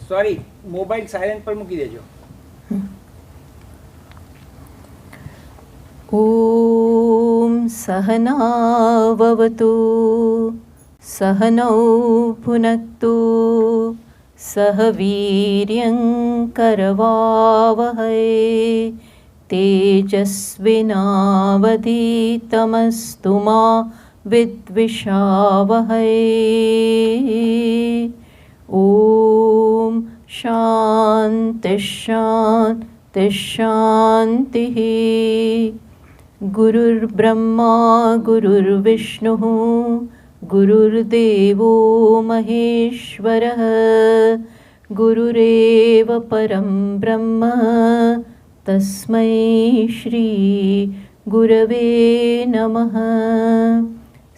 Sorry, mobile silent પર મૂકી દેજો. ઓમ સહનાવવતુ સહનૌ ભુનક્તુ સહ વીર્યં કરવાવહૈ તેજસ્વિનાવધીતમસ્તુ મા વિદ્વિષાવહૈ. ઓમ શાંતિ શાંતિ શાંતિ. ગુરુર્બ્રહ્મા ગુરુર્વિષ્ણુઃ ગુરુર્દેવો મહેશ્વરઃ ગુરુરેવ પરમ બ્રહ્મ તસ્મૈ શ્રી ગુરવે નમઃ.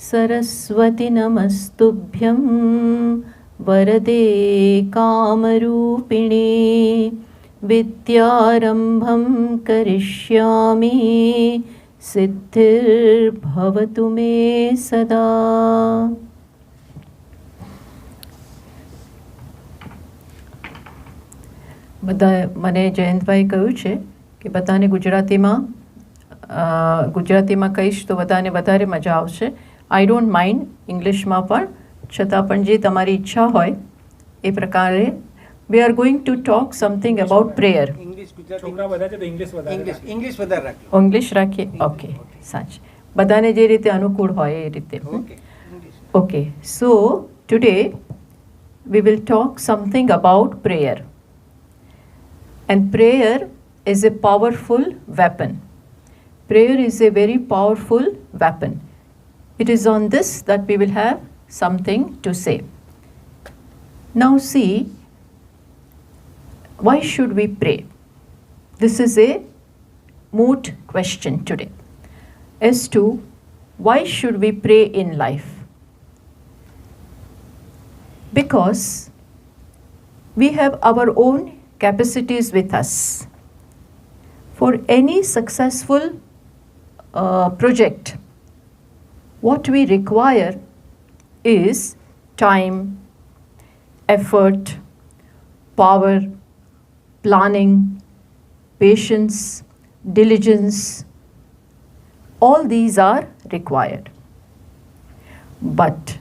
સરસ્વતી નમસ્તુભ્યં વરદે કામરૂપિણી વિદ્યારંભં કરિષ્યામિ સિદ્ધિર્ભવતુ મે સદા. બધા મને જયંતભાઈ કહ્યું છે કે બધાને ગુજરાતીમાં કહીશ તો બધાને વધારે મજા આવશે. આઈ ડોન્ટ માઇન્ડ ઇંગ્લિશમાં પણ, છતાં પણ જે તમારી ઈચ્છા હોય એ પ્રકારે. We are going to talk something about prayer. English રાખીએ? ઓકે, સાચું. બધાને જે રીતે અનુકૂળ હોય એ રીતે. Okay, so today we will talk something about prayer. And prayer is a powerful weapon. Prayer is a very powerful weapon. It is on this that we will have something to say. Now see, why should we pray? This is a moot question today as to why should we pray in life. Because we have our own capacities with us. For any successful project, what we require is time, effort, power, planning, patience, diligence. All these are required. But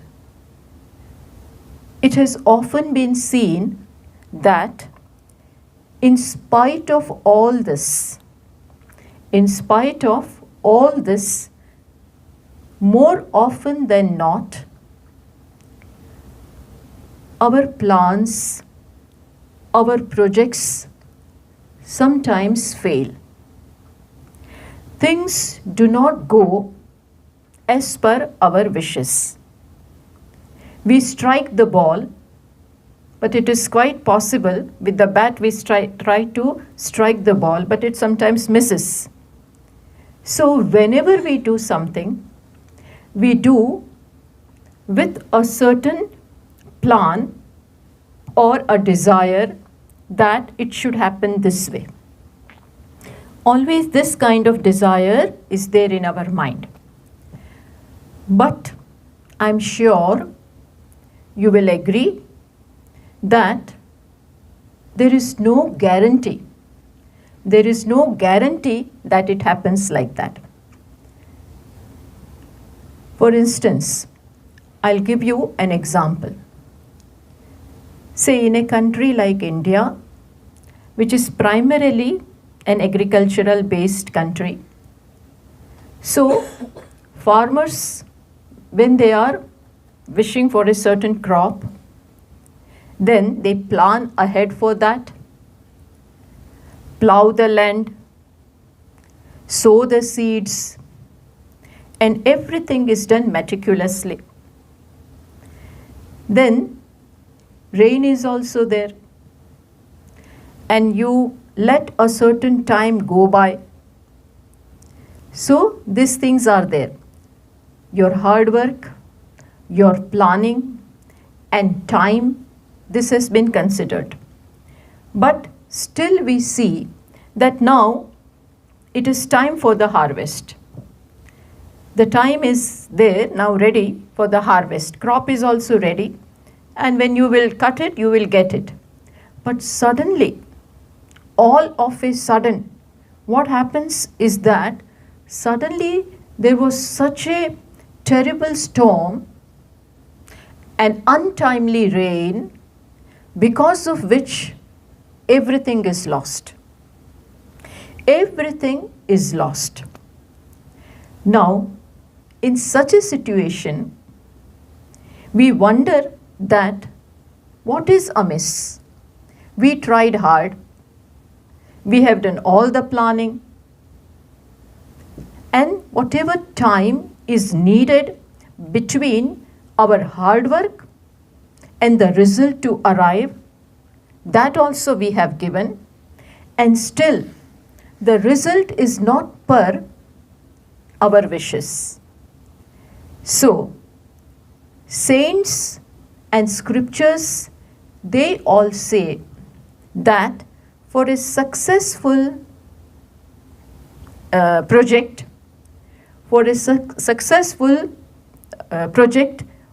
it has often been seen that in spite of all this, more often than not, our plans, our projects sometimes fail. Things do not go as per our wishes. We strike the ball, but it is quite possible with the bat we try to strike the ball, but it sometimes misses. So whenever we do something, we do with a certain plan or a desire that it should happen this way. Always this kind of desire is there in our mind. But I'm sure you will agree that there is no guarantee. There is no guarantee that it happens like that. For instance, I'll give you an example. Say in a country like India, which is primarily an agricultural based country. So farmers, when they are wishing for a certain crop, then they plan ahead for that, plow the land, sow the seeds, and everything is done meticulously. Then rain is also there, and you let a certain time go by. So these things are there. Your hard work, your planning, and time, this has been considered. But still we see that now it is time for the harvest. The time is there now ready for the harvest. Crop is also ready. and when you will cut it, you will get it. But suddenly, all of a sudden, what happens is that suddenly there was such a terrible storm, an untimely rain, because of which everything is lost. Everything is lost. Now, in such a situation, we wonder that what is amiss? We tried hard. We have done all the planning. And whatever time is needed between our hard work and the result to arrive, that also we have given. And still, the result is not per our wishes. So, saints and scriptures, they all say that for a successful project,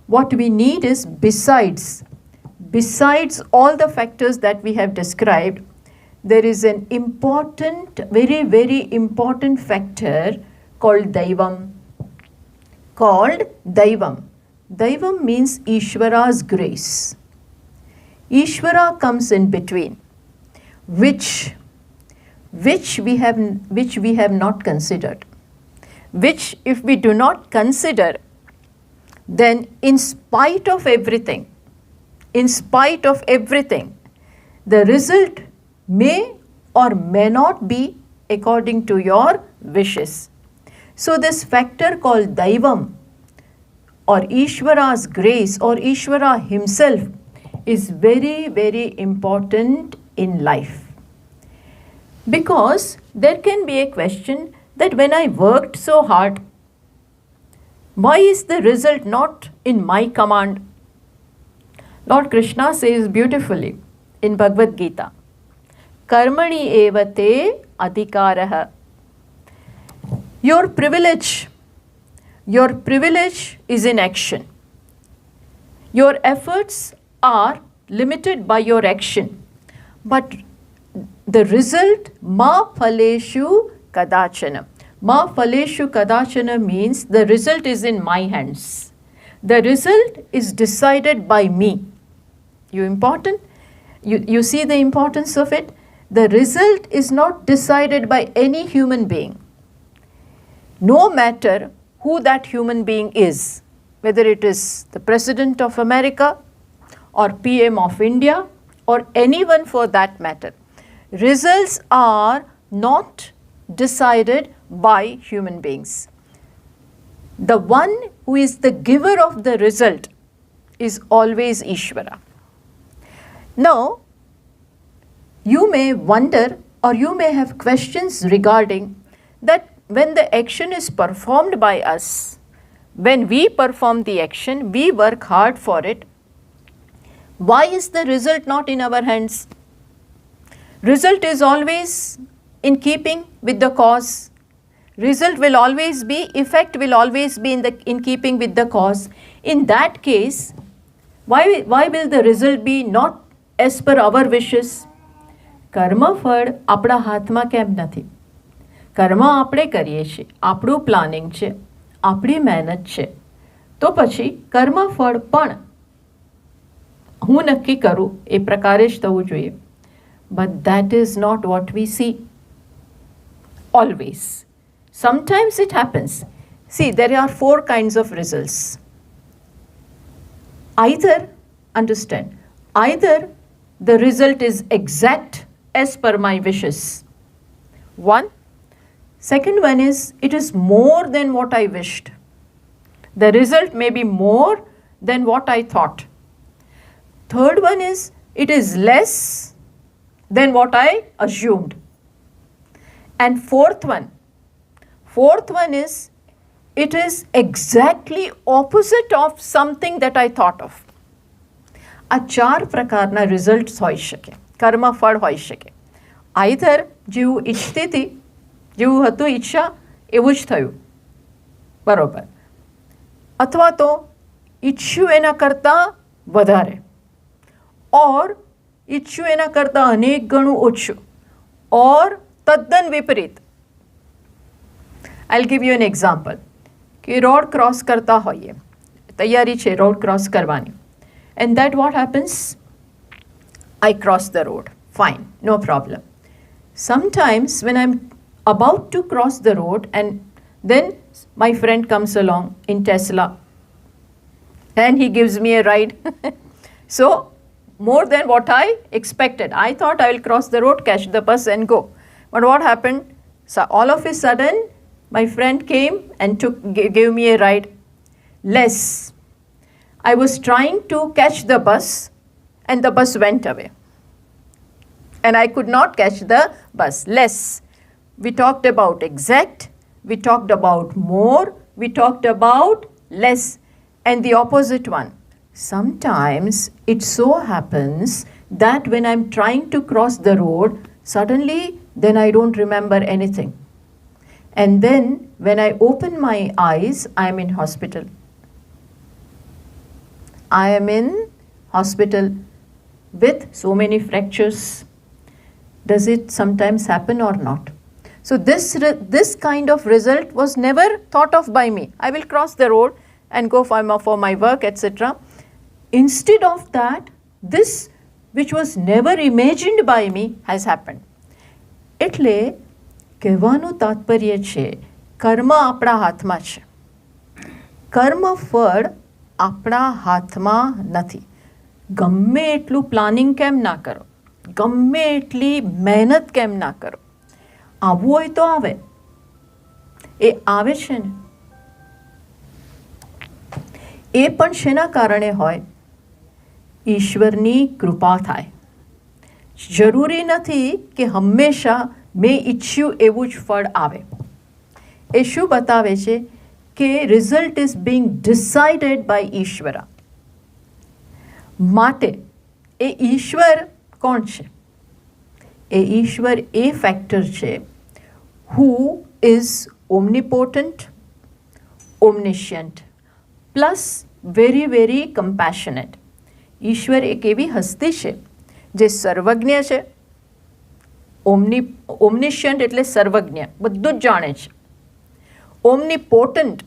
what we need is besides all the factors that we have described, there is an important, very, very important factor called Daivam. Daivam means Ishvara's grace. Ishvara comes in between, which we have not considered. Which if we do not consider, then in spite of everything, the result may or may not be according to your wishes. So this factor called Daivam, or Ishvara's grace, or Ishvara himself, is very, very important in life. Because there can be a question that when I worked so hard, why is the result not in my command? Lord Krishna says beautifully in Bhagavad Gita, Karmani evate adhikaraha. Your privilege is in action. Your efforts are limited by your action. But the result, ma phaleshu kadachana. Ma phaleshu kadachana means the result is in my hands. The result is decided by me. You see the importance of it? The result is not decided by any human being. No matter who that human being is, whether it is the President of America or PM of India or anyone for that matter. Results are not decided by human beings. The one who is the giver of the result is always Ishvara. Now, you may wonder or you may have questions regarding that when the action is performed by us, when we perform the action, we work hard for it, why is the result not in our hands? Result is always in keeping with the cause. Result will always be, effect will always be in keeping with the cause. In that case, why will the result be not as per our wishes? કર્મ ફળ આપણા હાથમાં કેમ નથી? કર્મ આપણે કરીએ છીએ, આપણું પ્લાનિંગ છે, આપણી મહેનત છે, તો પછી કર્મ ફળ પણ હું નક્કી કરું એ પ્રકારે જ થવું જોઈએ. But that is not what we see always. Sometimes it happens. See, there are 4 kinds of results. Either, understand, either the result is exact as per my wishes. One. Second one is, it is more than what I wished. The result may be more than what I thought. Third one is, it is less than what I assumed. And fourth one is, it is exactly opposite of something that I thought of. આ 4 પ્રકારના results હોઈ શકે, કર્મફળ હોઈ શકે. Either જેવું ઈચ્છતી હતી, જેવું હતું ઈચ્છા એવું જ થયું, બરાબર, અથવા તો ઈચ્છ્યું એના કરતાં વધારે, ઓર ઈચ્છું એના કરતાં અનેક ગણું ઓછું, ઓર તદ્દન વિપરીત. I'll give U an example કે રોડ ક્રોસ કરતા હોઈએ, તૈયારી છે રોડ ક્રોસ કરવાની, and that what happens, I cross the road, fine, no problem. Sometimes when I'm about to cross the road and then my friend comes along in Tesla and he gives me a ride. So more than what I expected. I thought I will cross the road, catch the bus and go. But what happened? So all of a sudden my friend came and gave me a ride less. I was trying to catch the bus and the bus went away. And I could not catch the bus. Less. We talked about exact, we talked about more, we talked about less. And the opposite one. Sometimes it so happens that when I'm trying to cross the road, suddenly then I don't remember anything. And then when I open my eyes, I am in hospital. I am in hospital with so many fractures. Does it sometimes happen or not? So this kind of result was never thought of by me. I will cross the road and go for my work, etc. Instead of that, this which was never imagined by me has happened. એટલે કહેવાનું તાત્પર્ય છે કર્મ આપણા હાથમાં છે, કર્મ ફળ આપણા હાથમાં નથી. ગમે એટલું પ્લાનિંગ કેમ ના કરો, ગમે એટલી મહેનત કેમ ના કરો, આવવું હોય તો આવે, એ આવે છે ને. એ પણ શેના કારણે હોય? ઈશ્વરની કૃપા થાય. જરૂરી નથી કે હંમેશા મેં ઈચ્છ્યું એવું જ ફળ આવે. એ શું બતાવે છે કે result is being decided by Ishwara. માટે એ ઈશ્વર કોણ છે? એ ઈશ્વર એ ફેક્ટર છે who is omnipotent, omniscient plus very very compassionate. ઈશ્વર એક એવી હસ્તી છે જે સર્વજ્ઞ છે. ઓમનિશિયન્ટ એટલે સર્વજ્ઞ, બધું જ જાણે છે. ઓમનીપોટન્ટ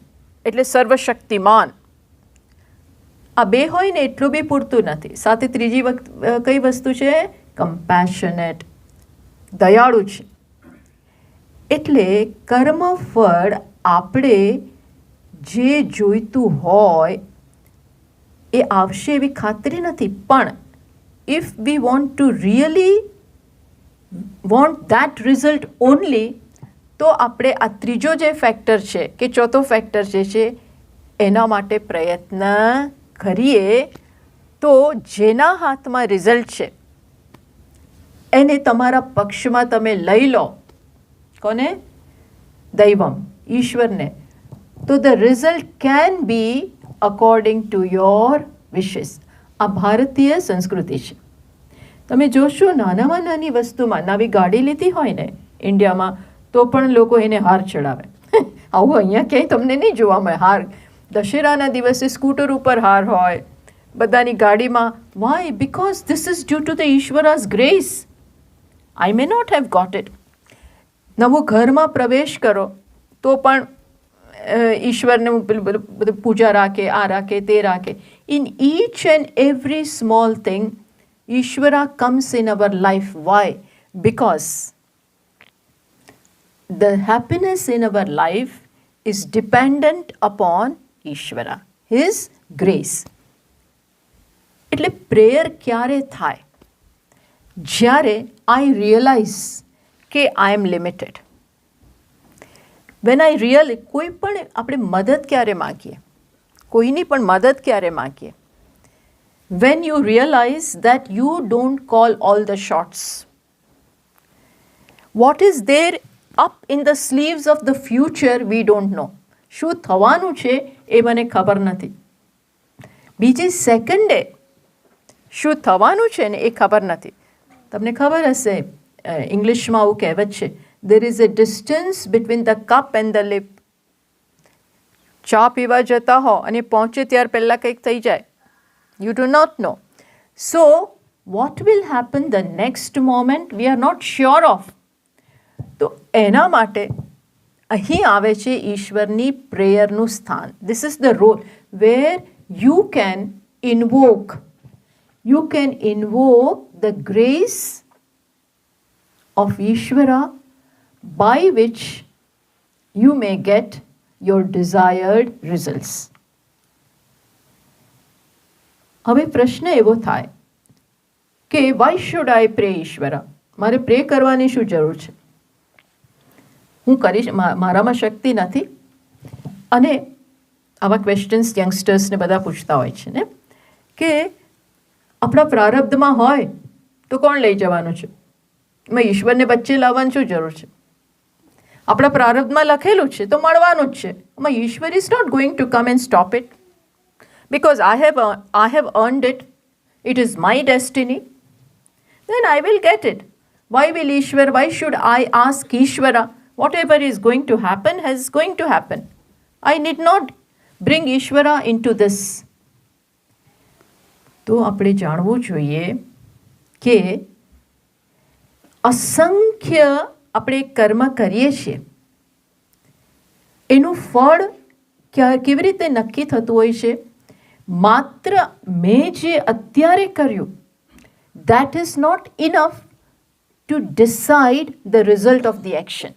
એટલે સર્વશક્તિમાન. આ બે હોય ને એટલું બી પૂરતું નથી. સાથે ત્રીજી કઈ વસ્તુ છે? કમ્પેશનેટ, દયાળુ છે. એટલે કર્મફળ આપણે જે જોઈતું હોય એ આવશે એવી ખાતરી નથી. પણ if we want to really want that result only, તો આપણે આ ત્રીજો જે ફેક્ટર છે કે ચોથો ફેક્ટર જે છે એના માટે પ્રયત્ન કરીએ તો જેના હાથમાં રિઝલ્ટ છે એને તમારા પક્ષમાં તમે લઈ લો. કોને? દૈવમ, ઈશ્વરને. તો the result can be according to your wishes. આ ભારતીય સંસ્કૃતિ છે. તમે જોશો નાનામાં નાની વસ્તુમાં, નવી ગાડી લીધી હોય ને ઇન્ડિયામાં તો પણ લોકો એને હાર ચડાવે. આવું અહીંયા ક્યાંય તમને નહીં જોવા મળે. હાર દશેરાના દિવસે સ્કૂટર ઉપર હાર હોય, બધાની ગાડીમાં. Why? Because this is due to the Ishwara's grace. I may not have got it. નવું ઘરમાં પ્રવેશ કરો તો પણ ઈશ્વરને બધું પૂજા રાખે, આ રાખે, તે રાખે. In each and every small thing Ishwara comes in our life. Why? Because the happiness in our life is dependent upon Ishvara, His grace. એટલે પ્રેયર ક્યારે થાય? જ્યારે I realize કે I am limited. When I really, કોઈ પણ આપણે મદદ ક્યારે માગીએ? કોઈની પણ મદદ ક્યારે માગીએ? When you realize that you don't call all the shots. What is there up in the sleeves of the future we don't know. શું થવાનું છે એ મને ખબર નથી. બીજી સેકન્ડે શું થવાનું છે ને એ ખબર નથી. તમને ખબર હશે ઇંગ્લિશમાં આવું કહેવત છે, there is a distance between the cup and the lip. ચા પીવા જતા હો અને પહોંચે ત્યાર પહેલાં કંઈક થઈ જાય. You do not know. So what will happen the next moment we are not sure of. તો એના માટે અહીં આવે છે ઈશ્વરની પ્રેયરનું સ્થાન. This is the role where you can invoke the grace of Ishvara by which you may get your desired results. હવે પ્રશ્ન એવો થાય કે why should I pray Eshwara? મારે પ્રે કરવાની શું જરૂર છે? હું કરીશ, મારામાં શક્તિ નથી. અને આવા ક્વેશ્ચન્સ યંગસ્ટર્સને બધા પૂછતા હોય છે ને કે આપણા પ્રારબ્ધમાં હોય તો કોણ લઈ જવાનું છે? એમાં ઈશ્વરને વચ્ચે લાવવાની શું જરૂર છે? આપણા પ્રારબ્ધમાં લખેલું છે તો મળવાનું જ છે. એમાં ઈશ્વર is not going to come and stop it because I have earned it. It is my destiny. Then I will get it. Why should I ask Ishvara? Whatever is going to happen is going to happen. I need not bring Ishvara into this. તો આપણે જાણવું જોઈએ કે અસંખ્ય આપણે કર્મ કરીએ છીએ, એનું ફળ કેવી રીતે નક્કી થતું હોય છે? માત્ર મેં જે અત્યારે કર્યું, that is not enough to decide the result of the action.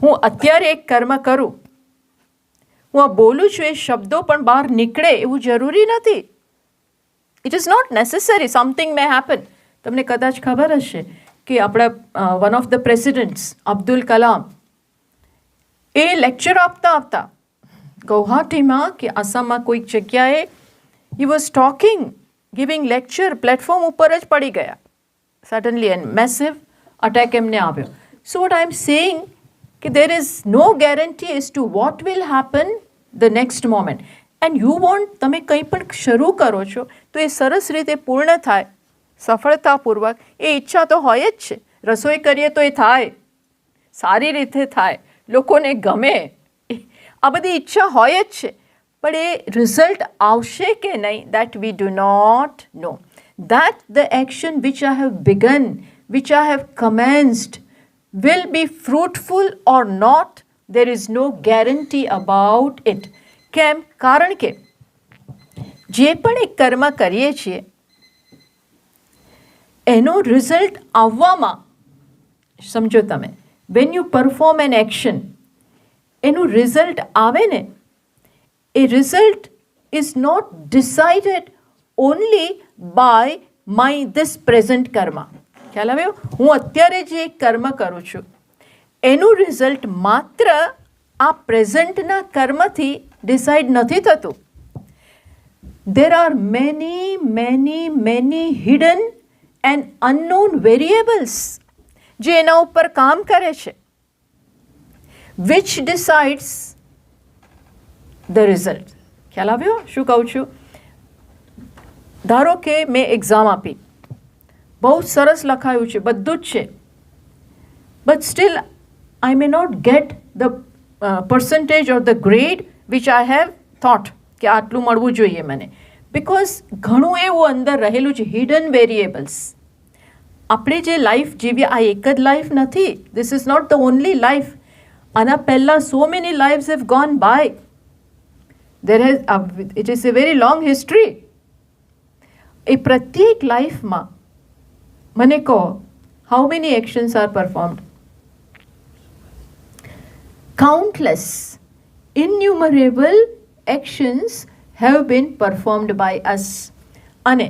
હું અત્યારે એક કર્મ કરું, હું આ બોલું છું, એ શબ્દો પણ બહાર નીકળે એવું જરૂરી નથી. It is not necessary. Something may happen. તમને કદાચ ખબર હશે કે આપણા one of the presidents, Abdul Kalam, A lecture આપતા ગૌહાટીમાં કે આસામમાં કોઈક જગ્યાએ he was talking, giving lecture, platform ઉપર જ પડી ગયા. Suddenly a massive attack એમને આવ્યો. So what I am saying કે there is no guarantee as to what will happen the next moment. And you want, તમે કંઈ પણ શરૂ કરો છો તો એ સરસ રીતે પૂર્ણ થાય, સફળતાપૂર્વક. એ ઈચ્છા તો હોય જ છે. રસોઈ કરીએ તો એ થાય, સારી રીતે થાય, લોકોને ગમે, આ બધી ઈચ્છા હોય જ છે. પણ એ રિઝલ્ટ આવશે કે નહીં, that we do not know. That the action which I have begun, which I have commenced, will be fruitful or not, there is no guarantee about it. કેમ? કારણ કે જે પણ એક કર્મ કરીએ છીએ એનો રિઝલ્ટ આવવામાં, સમજો તમે, when you perform an action, એનું રિઝલ્ટ આવે ને, એ result is not decided only by my this present karma. ખ્યાલ આવ્યો? હું અત્યારે જે કર્મ કરું છું એનું રિઝલ્ટ માત્ર આ પ્રેઝન્ટના કર્મથી ડિસાઇડ નથી થતું. There are many hidden and unknown variables જે એના ઉપર કામ કરે છે, which decides the result. ખ્યાલ આવ્યો શું કહું છું? ધારો કે મેં એક્ઝામ આપી, બહુ સરસ લખાયું છે, બધું જ છે, but still I may not get the percentage or the grade which I have thought કે આટલું મળવું જોઈએ મને, because ઘણું એવું અંદર રહેલું છે, હિડન વેરિયેબલ્સ. આપણે જે લાઈફ જીવીએ આ એક જ લાઈફ નથી. This is not the only life. આના પહેલાં so many lives have gone by. It is a very long history. એ પ્રત્યેક લાઈફમાં મને કહો, how many actions are performed? Countless, innumerable actions have been performed by us. અને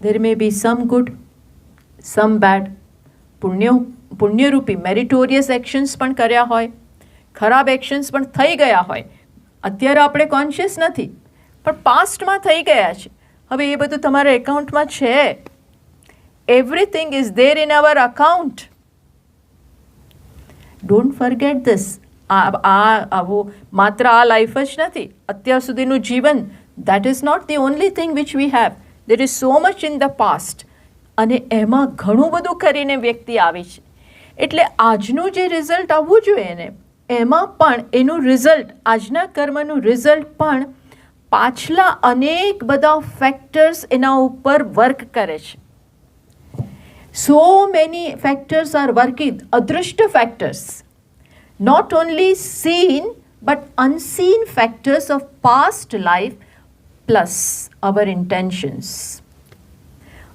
there may be some good, some bad. પુણ્યરૂપી meritorious actions પણ કર્યા હોય, ખરાબ એક્શન્સ પણ થઈ ગયા હોય. અત્યારે આપણે કોન્શિયસ નથી, પણ પાસ્ટમાં થઈ ગયા છે. હવે એ બધું તમારા એકાઉન્ટમાં છે. Everything is there in our account. Don't forget this. આવું માત્ર આ લાઈફ જ નથી, અત્યાર સુધીનું જીવન, that is not the only thing which we have. There is so much in the past. અને એમાં ઘણું બધું કરીને વ્યક્તિ આવી છે. એટલે આજનું જે રિઝલ્ટ આવવું જોઈએ ને, એમાં પણ એનું રિઝલ્ટ, આજના કર્મનું રિઝલ્ટ પણ પાછલા અનેક બધા ફેક્ટર્સ એના ઉપર વર્ક કરે છે. So many factors are working, adrishta factors. Not only seen but unseen factors of past life plus our intentions.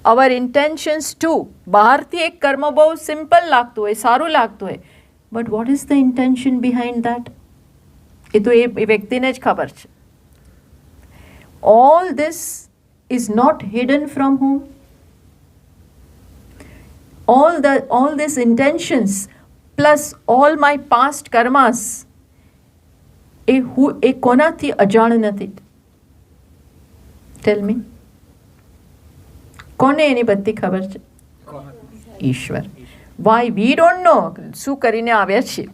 Our intentions too. બહારથી એક કર્મ બહુ સિમ્પલ લાગતું હોય, સારું લાગતું હોય. But what is the intention behind that? એ તો એ વ્યક્તિને જ ખબર છે. All this is not hidden from whom? All these intentions plus all my past karmas એ કોનાથી અજાણ નથી? ટેલ મી, કોને એની બધી ખબર છે? ઈશ્વર. Why we don't know. શું કરીને આવ્યા છીએ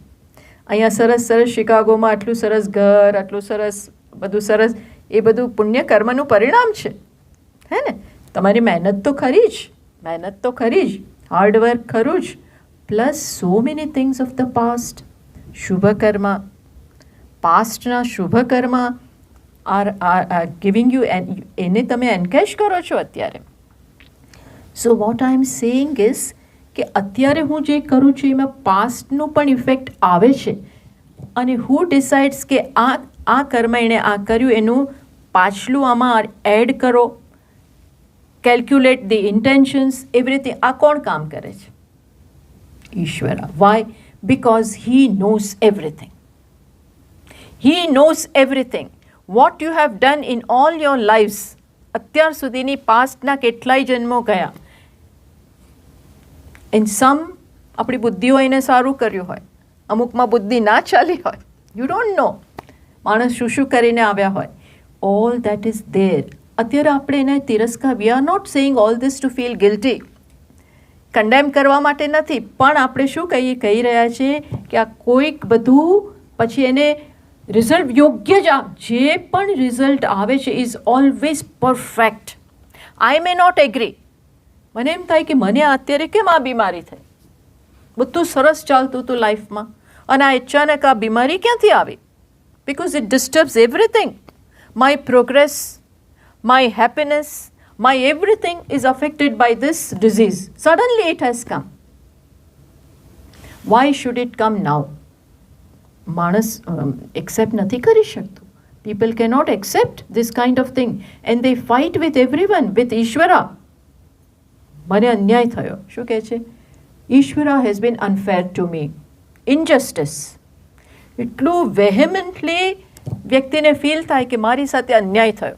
અહીંયા? સરસ સરસ શિકાગોમાં આટલું સરસ ઘર, આટલું સરસ બધું સરસ, એ બધું પુણ્ય કર્મનું પરિણામ છે, હે ને? તમારી મહેનત તો ખરી જ, હાર્ડ વર્ક ખરું જ, plus so many things of the past. શુભ કર્મ, પાસ્ટના શુભ કર્મ આર ગિવિંગ યુ, એને તમે એન્કેશ કરો છો અત્યારે. So what I am saying is કે અત્યારે હું જે કરું છું એમાં પાસ્ટનું પણ ઇફેક્ટ આવે છે, અને હુ ડિસાઇડ્સ કે આ કર્મ એણે આ કર્યું એનું પાછલું આમાં એડ કરો, કેલ્ક્યુલેટ ધી ઇન્ટેન્શન્સ, એવરીથિંગ. આ કોણ કામ કરે છે? ઈશ્વર. Why? Because he knows everything. He knows everything. What you have done in all your lives. અત્યાર સુધીની પાસ્ટના કેટલાય જન્મો ગયા. In some આપણી બુદ્ધિઓ એને સારું કર્યું હોય, અમુકમાં બુદ્ધિ ના ચાલી હોય. You don't know. માણસ શું કરીને આવ્યા હોય. All that is there. અત્યારે આપણે એને તિરસ્કાર. We are not saying all this to feel guilty. Condemn કરવા માટે નથી, પણ આપણે શું કહી રહ્યા છીએ કે આ કોઈક બધું પછી એને રિઝલ્ટ યોગ્ય જ જે પણ રિઝલ્ટ આવે છે is always perfect. I may not agree. મને એમ થાય કે મને અત્યારે કેમ આ બીમારી થઈ? બધું સરસ ચાલતું હતું લાઈફમાં, અને આ અચાનક આ બીમારી ક્યાંથી આવી? Because it disturbs everything. My progress, my happiness, my everything is affected by this disease. Suddenly it has come. Why should it come now? માણસ એક્સેપ્ટ નથી કરી શકતું. People cannot accept this kind of thing and they fight with everyone, with Ishwara. મને અન્યાય થયો. શું કહે છે? Ishwara has been unfair to me, injustice. એટલું વેહેમેન્ટલી વ્યક્તિને ફીલ થાય કે મારી સાથે અન્યાય થયો.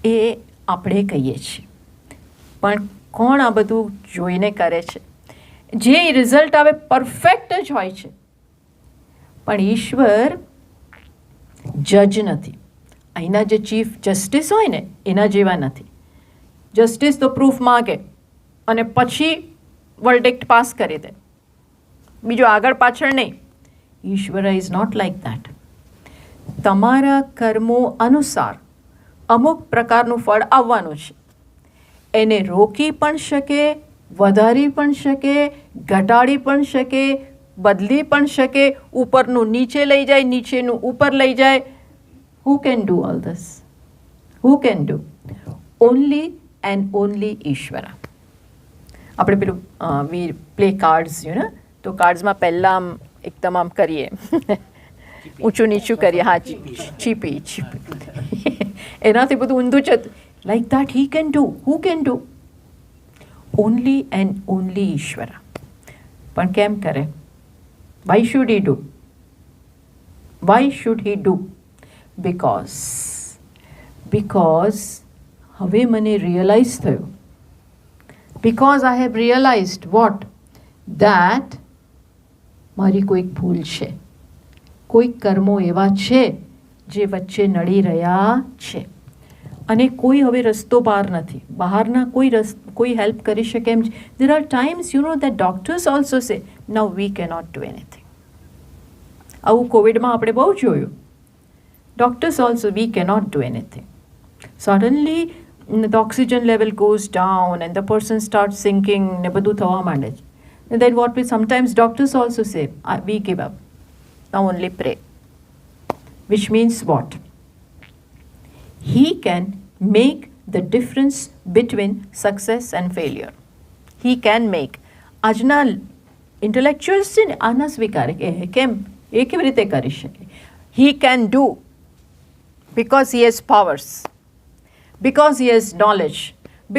એ આપણે કહીએ છીએ, પણ કોણ આ બધું જોઈને કરે છે? જે રિઝલ્ટ આવે પરફેક્ટ જ હોય છે, પણ ઈશ્વર જજ નથી. અહીંના જે ચીફ જસ્ટિસ હોય ને એના જેવા નથી. જસ્ટિસ તો પ્રૂફ માગે અને પછી વર્ડિક્ટ પાસ કરી દે, બીજું આગળ પાછળ નહીં. ઈશ્વર ઇઝ નોટ લાઈક દેટ. તમારા કર્મો અનુસાર અમુક પ્રકારનું ફળ આવવાનું છે. એને રોકી પણ શકે, વધારી પણ શકે, ઘટાડી પણ શકે, બદલી પણ શકે, ઉપરનું નીચે લઈ જાય, નીચેનું ઉપર લઈ જાય. Who can do all this? Who can do? Only and only Eshwara. આપણે પેલું we play cards, you know, તો કાર્ડ્સમાં પહેલાં આમ એકદમ આમ કરીએ, ઊંચું નીચું કરીએ. હા, ચીપી. એનાથી બધું ઊંધું છે. Like that he can do. Who can do? Only and only Ishwara. પણ કેમ કરે? Why should he do? Why should he do? Because હવે મને રિયલાઇઝ થયું. Because I have realised what? That મારી કોઈક ભૂલ છે, કોઈક કર્મો એવા છે જે વચ્ચે નડી રહ્યા છે, અને કોઈ હવે રસ્તો બહાર નથી. બહારના કોઈ હેલ્પ કરી શકે એમ છે. There are times, you know, that doctors also say now we cannot do anything. આવું કોવિડમાં આપણે બહુ જોયું. Doctors also we cannot do anything. Suddenly the oxygen level goes down and the person start sinking ને બધું થવા માંડે છે. That what we sometimes doctors also say, we give up, now only pray. Which means what? He can make the difference between success and failure. He can make. આજના ઇન્ટેલેક્ચ્યુઅલ્સ છે ને આના સ્વીકારે કે કેમ એ કેવી રીતે કરી શકે. He can do because he has powers, because he has knowledge,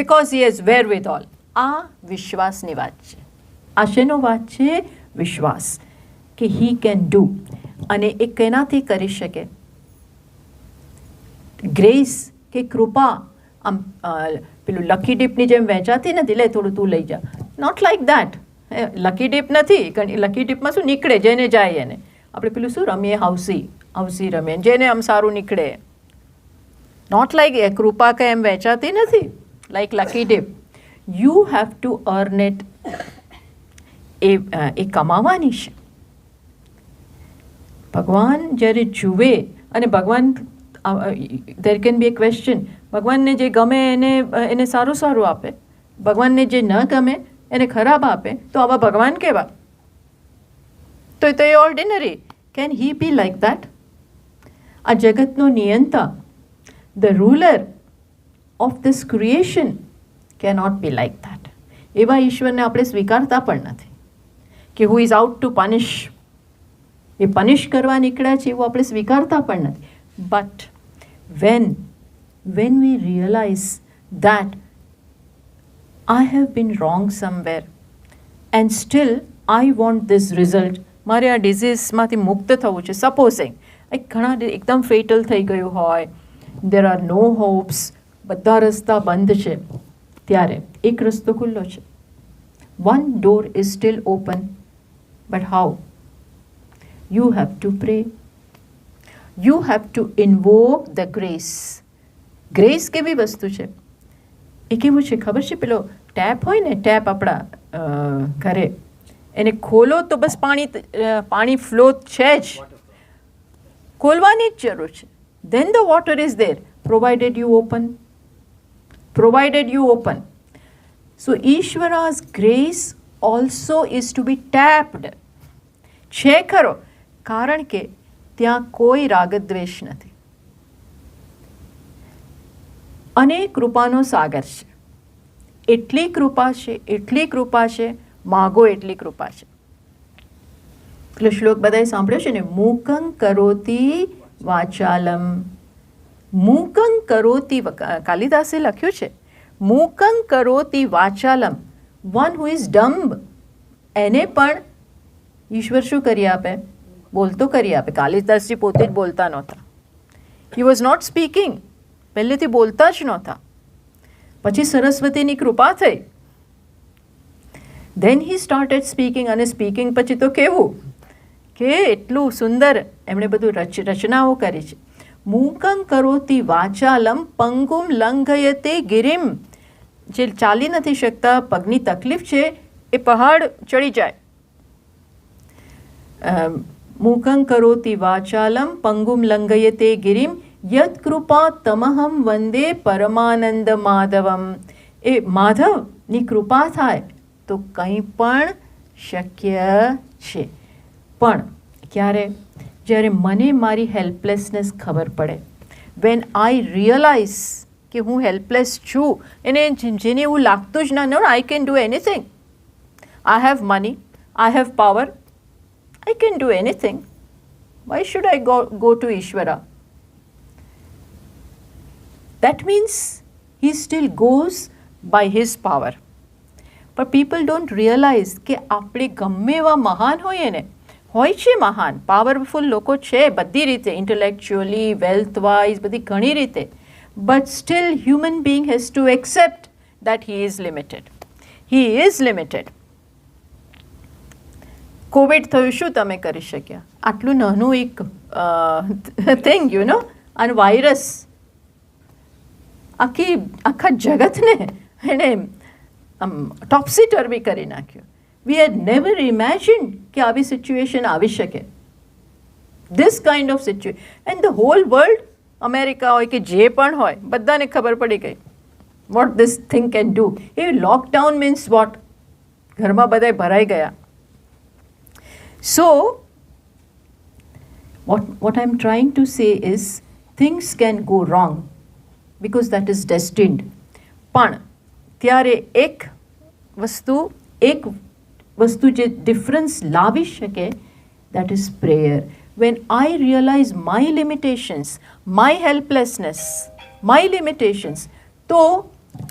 because he has wherewithal. આ વિશ્વાસની વાત છે. આ શેનો વાત છે? વિશ્વાસ કે he can do. અને એ કેનાથી કરી શકે? ગ્રેસ કે કૃપા. આમ પેલું લકી ડીપની જેમ વહેંચાતી નથી, લે થોડું તું લઈ જા. Not like that. Lucky dip નથી. લકી ડીપમાં શું નીકળે, જેને જાય એને. આપણે પેલું શું રમીએ, હાઉસી રમીએ, જેને આમ સારું નીકળે. નોટ લાઈક એ કૃપા કે એમ વહેંચાતી નથી, like lucky dip. You have to earn it. એ કમાવાની છે. ભગવાન જ્યારે જુએ, અને ભગવાન દેર કેન બી એ ક્વેશ્ચન, ભગવાનને જે ગમે એને સારું સારું આપે, ભગવાનને જે ન ગમે એને ખરાબ આપે, તો આવા ભગવાન કેવા? તો એ ordinary. Can he be like that? આ જગતનો નિયંતા, the ruler of this creation cannot be like that. એવા ઈશ્વરને આપણે સ્વીકારતા પણ નથી કે who is out to punish. એ પનિશ કરવા નીકળ્યા છે એવું આપણે સ્વીકારતા પણ નથી. But when we realize that I have been wrong somewhere and still I want this result, મારે આ ડિઝીઝમાંથી મુક્ત થવું છે. સપોઝિંગ ઘણા એકદમ ફેટલ થઈ ગયું હોય, there are no hopes, બધા રસ્તા બંધ છે, ત્યારે એક રસ્તો ખુલ્લો છે. one door is still open, but how? You have to pray. You have to invoke the grace. Grace કેવી વસ્તુ છે? એ કેવું છે ખબર છે? પેલો ટેપ હોય ને, ટેપ આપણા ઘરે, એને ખોલો તો બસ પાણી ફ્લો છે જ, ખોલવાની જ જરૂર છે. Then the water is there, provided you open. So Ishwara's grace also is to be tapped. છે ખરો, કારણ કે ત્યાં કોઈ રાગદ્વેષ નથી અને કૃપાનો સાગર છે. એટલી કૃપા છે, માગો એટલી કૃપા છે. પેલો શ્લોક બધાએ સાંભળ્યો છે ને, મૂકં કરોતિ વાચાલમ. મૂકં કરોતિ, કાલિદાસે લખ્યું છે, મૂકં કરોતિ વાચાલમ. વન હુ ઇઝ ડમ્બ, એને પણ ઈશ્વર શું કરી આપે? બોલતો કરી આપે. કાલિદાસજી પોતે જ બોલતા નહોતા. He was not speaking. પહેલેથી બોલતા જ નહોતા. પછી સરસ્વતીની કૃપા થઈ. Then he started speaking. અને સ્પીકિંગ પછી તો કેવું કે એટલું સુંદર એમણે બધું રચનાઓ કરી છે. મૂકં કરોતિ વાચાલમ પંગુમ લંઘયતે ગિરિમ. જે ચાલી નથી શકતા, પગની તકલીફ છે, એ પહાડ ચડી જાય. મૂકં કરોતિ વાચાલમ પંગુમ લંઘયતે ગિરિમ યત કૃપા તમહમ વંદે પરમાનંદ માધવમ. એ માધવની કૃપા થાય તો કંઈ પણ શક્ય છે. પણ ક્યારે? જ્યારે મને મારી હેલ્પલેસનેસ ખબર પડે. વેન આઈ રિયલાઇઝ કે હું હેલ્પલેસ છું, એને જેને એવું લાગતું જ ના, no I can do anything. I have money, I have power, I can do anything. Why should I go to Ishvara? That means he still goes by his power. But people don't realize કે આપણે ગમે એવા મહાન હોઈએ ને, હોય છે મહાન, પાવરફુલ લોકો છે બધી રીતે, ઇન્ટેલેક્ચ્યુઅલી, વેલ્થ વાઇઝ, બધી ઘણી રીતે. But still human being has to accept that he is limited. He is limited. Covid થયું, શું તમે કરી શક્યા? આટલું નાનું એક થિંગ, યુ નો, અને વાયરસ આખા જગતને એણે ટોપ્સી ટર્વી કરી નાખ્યું. વી હેડ નેવર ઇમેજિન્ડ કે આવી સિચ્યુએશન આવી શકે. This kind of situation, and the hall world, America હોય કે જે પણ હોય, બધાને ખબર પડી ગઈ what this thing can do. A lockdown means what? ઘરમાં બધા ભરાઈ ગયા. So, what I'm trying to say is, things can go wrong. because that is destined. પણ ત્યારે એક વસ્તુ જે ડિફરન્સ લાવી શકે, that is prayer. When I realize my limitations, my helplessness, my limitations, તો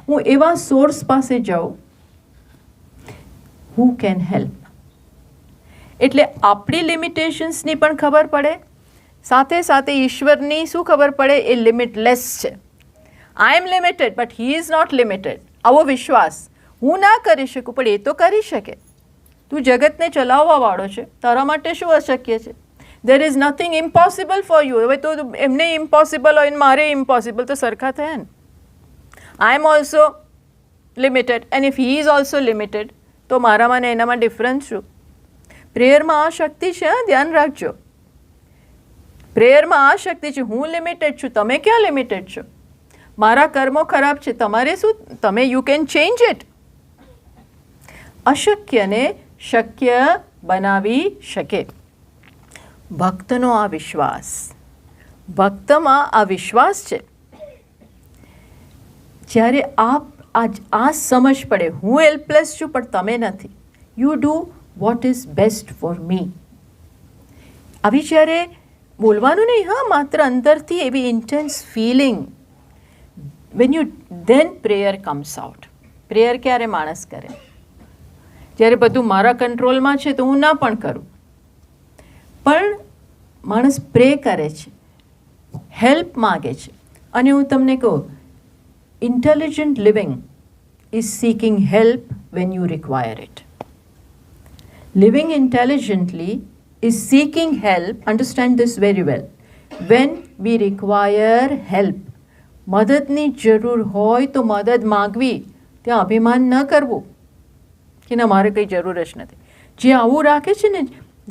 હું એવા સોર્સ પાસે જાઉં who can help. એટલે આપણી લિમિટેશન્સની પણ ખબર પડે, સાથે સાથે ઈશ્વરની શું ખબર પડે, એ લિમિટલેસ છે. I am limited but he is not limited. આવો વિશ્વાસ, હું ના કરી શકું પણ એ તો કરી શકે. તું જગતને ચલાવવાવાળો છે, તારા માટે શું અશક્ય છે? There is nothing impossible for you. હવે તો એમને ઇમ્પોસિબલ હોય ને મારે ઇમ્પોસિબલ, તો સરખા થયા ને. I am also limited and if he is also limited, તો મારામાં ને એનામાં ડિફરન્સ શું? પ્રેયરમાં આ શક્તિ છે, ધ્યાન રાખજો. પ્રેયરમાં આ શક્તિ છે. હું લિમિટેડ છું, તમે ક્યાં લિમિટેડ છો? મારા કર્મો ખરાબ છે, તમારે શું? તમે યુ કેન ચેન્જ ઇટ. અશક્યને શક્ય બનાવી શકે. ભક્તનો આ વિશ્વાસ, ભક્તમાં આ વિશ્વાસ છે. જ્યારે આ સમજ પડે, હું હેલ્પલેસ છું પણ તમે નથી. You do what is best for me. આવી જ્યારે બોલવાનું નહીં, હા, માત્ર અંદરથી એવી intense feeling, when you then prayer comes out. Prayer ક્યારે માણસ કરે? જ્યારે બધું મારા કંટ્રોલમાં છે તો હું ના પણ કરું, પણ માણસ પ્રે કરે છે, હેલ્પ માગે છે. અને હું તમને કહું, intelligent living is seeking help when you require it. Living intelligently is seeking help, understand this very well, when we require help. મદદની જરૂર હોય તો મદદ માગવી, ત્યાં અભિમાન ન કરવું કે ના મારે કંઈ જરૂર જ નથી. જે આવું રાખે છે ને,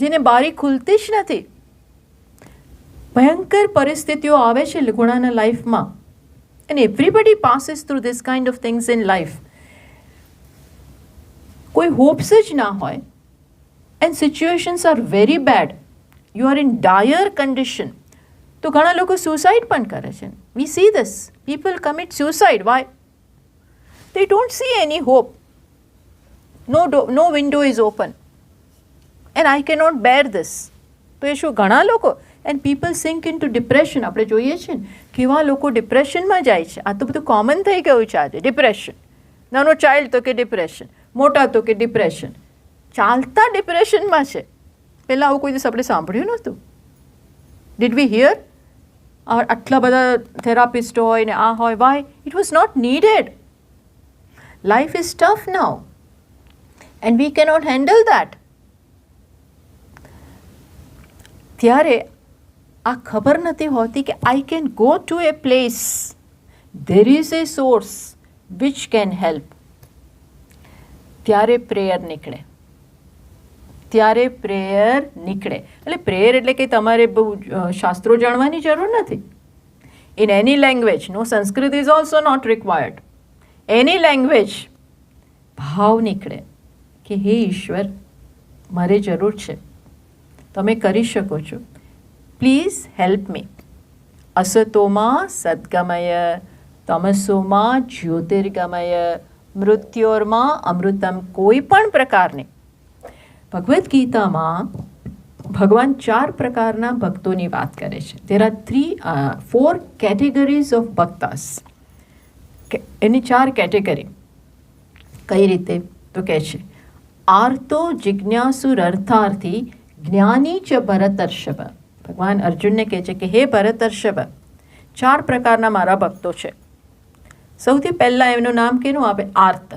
જેને બારી ખુલતી જ નથી, ભયંકર પરિસ્થિતિઓ આવે છે લોકોના લાઈફમાં, and everybody passes through this kind of things in life. કોઈ હોપ્સ જ ના હોય, and situations are very bad, you are in dire condition, તો ઘણા લોકો suicide પણ કરે છે. We see this, people commit suicide. Why? They don't see any hope. No window is open and I cannot bear this. તો એ શું ઘણા લોકો, and people sink into depression. આપણે જોઈએ છીએ ને કેવા લોકો ડિપ્રેશનમાં જાય છે. આ તો બધું કોમન થઈ ગયું છે આજે. ડિપ્રેશન, નાનો ચાઇલ્ડ તો કે ડિપ્રેશન, મોટા તો કે ડિપ્રેશન, ચાલતા ડિપ્રેશનમાં છે. પહેલાં આવું કોઈ દિવસ આપણે સાંભળ્યું નહોતું. Did we hear? આટલા બધા થેરાપિસ્ટ હોય ને આ હોય. Why? It was not needed. Life is tough now and we cannot handle that. ત્યારે આ ખબર નથી હોતી કે I can go to a place, there is a source which can help. ત્યારે પ્રેયર નીકળે. ત્યારે પ્રેયર નીકળે. એટલે પ્રેયર એટલે કે તમારે બહુ શાસ્ત્રો જાણવાની જરૂર નથી. In any language, no Sanskrit is also not required. Any language ભાવ નીકળે કે હે ઈશ્વર, મારે જરૂર છે, તમે કરી શકો છો, પ્લીઝ હેલ્પ મી. અસતોમાં સદ્ગમય, તમસોમાં જ્યોતિર્ગમય, મૃત્યોર્માં અમૃતમ. કોઈ પણ પ્રકારની ભગવદ્ ગીતામાં ભગવાન 4 પ્રકારના ભક્તોની વાત કરે છે. There are 4 categories of bhaktas. એની 4 કેટેગરી. કઈ રીતે? તો કહે છે આર્તો જિજ્ઞાસુર અર્થાર્થી જ્ઞાની ચ ભરતર્ષભ. ભગવાન અર્જુનને કહે છે કે હે ભરતર્ષભ, 4 પ્રકારના મારા ભક્તો છે. સૌથી પહેલાં એમનું નામ કેનું આવે? આર્ત.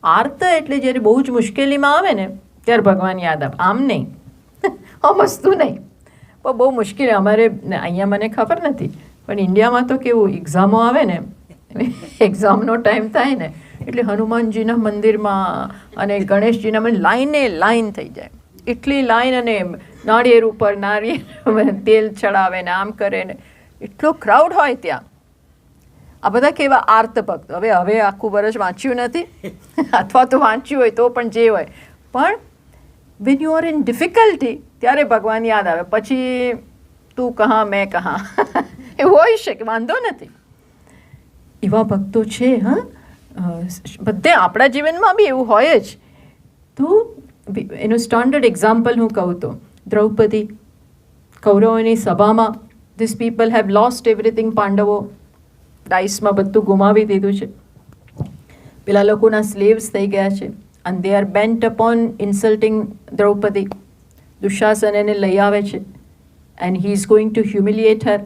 આર્ત એટલે જ્યારે બહુ જ મુશ્કેલીમાં આવે ને ત્યારે ભગવાન યાદ આવે. આમ નહીં, અમસ્તું નહીં, પણ બહુ મુશ્કેલ. અમારે અહીંયા મને ખબર નથી, પણ ઇન્ડિયામાં તો કેવું, એક્ઝામો આવે ને, એક્ઝામનો ટાઈમ થાય ને એટલે હનુમાનજીના મંદિરમાં અને ગણેશજીના મંદિર લાઈન થઈ જાય. એટલી લાઈન, અને નાળિયેર ઉપર નાળિયેર તેલ ચડાવે ને આમ કરે ને, એટલો ક્રાઉડ હોય ત્યાં. આ બધા કેવા આર્ત ભક્ત. હવે આખું વર્ષ વાંચ્યું નથી અથવા તો વાંચ્યું હોય તો પણ જે હોય, પણ van you are in difficulty ત્યારે ભગવાન યાદ આવે. પછી તું કહા મેં કહા એવું હોઈ શકે, વાંધો નથી. એવા ભક્તો છે. બધે આપણા જીવનમાં બી એવું હોય જ. તો એનું સ્ટાન્ડર્ડ એક્ઝામ્પલ હું કહું તો દ્રૌપદી કૌરવોની સભામાં this people have lost everything. પાંડવો ડાઇસમાં બધું ગુમાવી દીધું છે. પેલા લોકોના સ્લેવ્સ થઈ ગયા છે and they are bent upon insulting Draupadi. Dushasan એને લઈ આવે છે and he is going to humiliate her.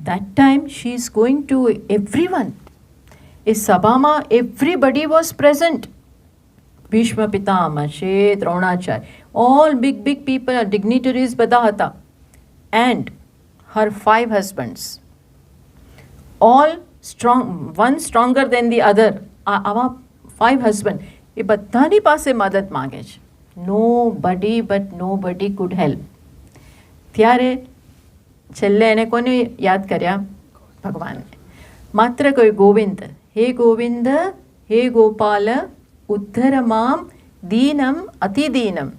That time she is going to everyone. એ સભામાં everybody was present. Bhishma Pitamah છે, Dronacharya, all big people, dignitaries બધા હતા. And her 5 husbands, all strong, one stronger than the other. આવા 5 husband એ બધાની પાસે મદદ માગે છે. nobody could help. ત્યારે છેલ્લે એને કોને યાદ કર્યા? ભગવાનને. માત્ર કોઈ ગોવિંદ, હે ગોવિંદ, હે ગોપાલ, ઉદ્ધર મામ દીનમ અતિદીનમ,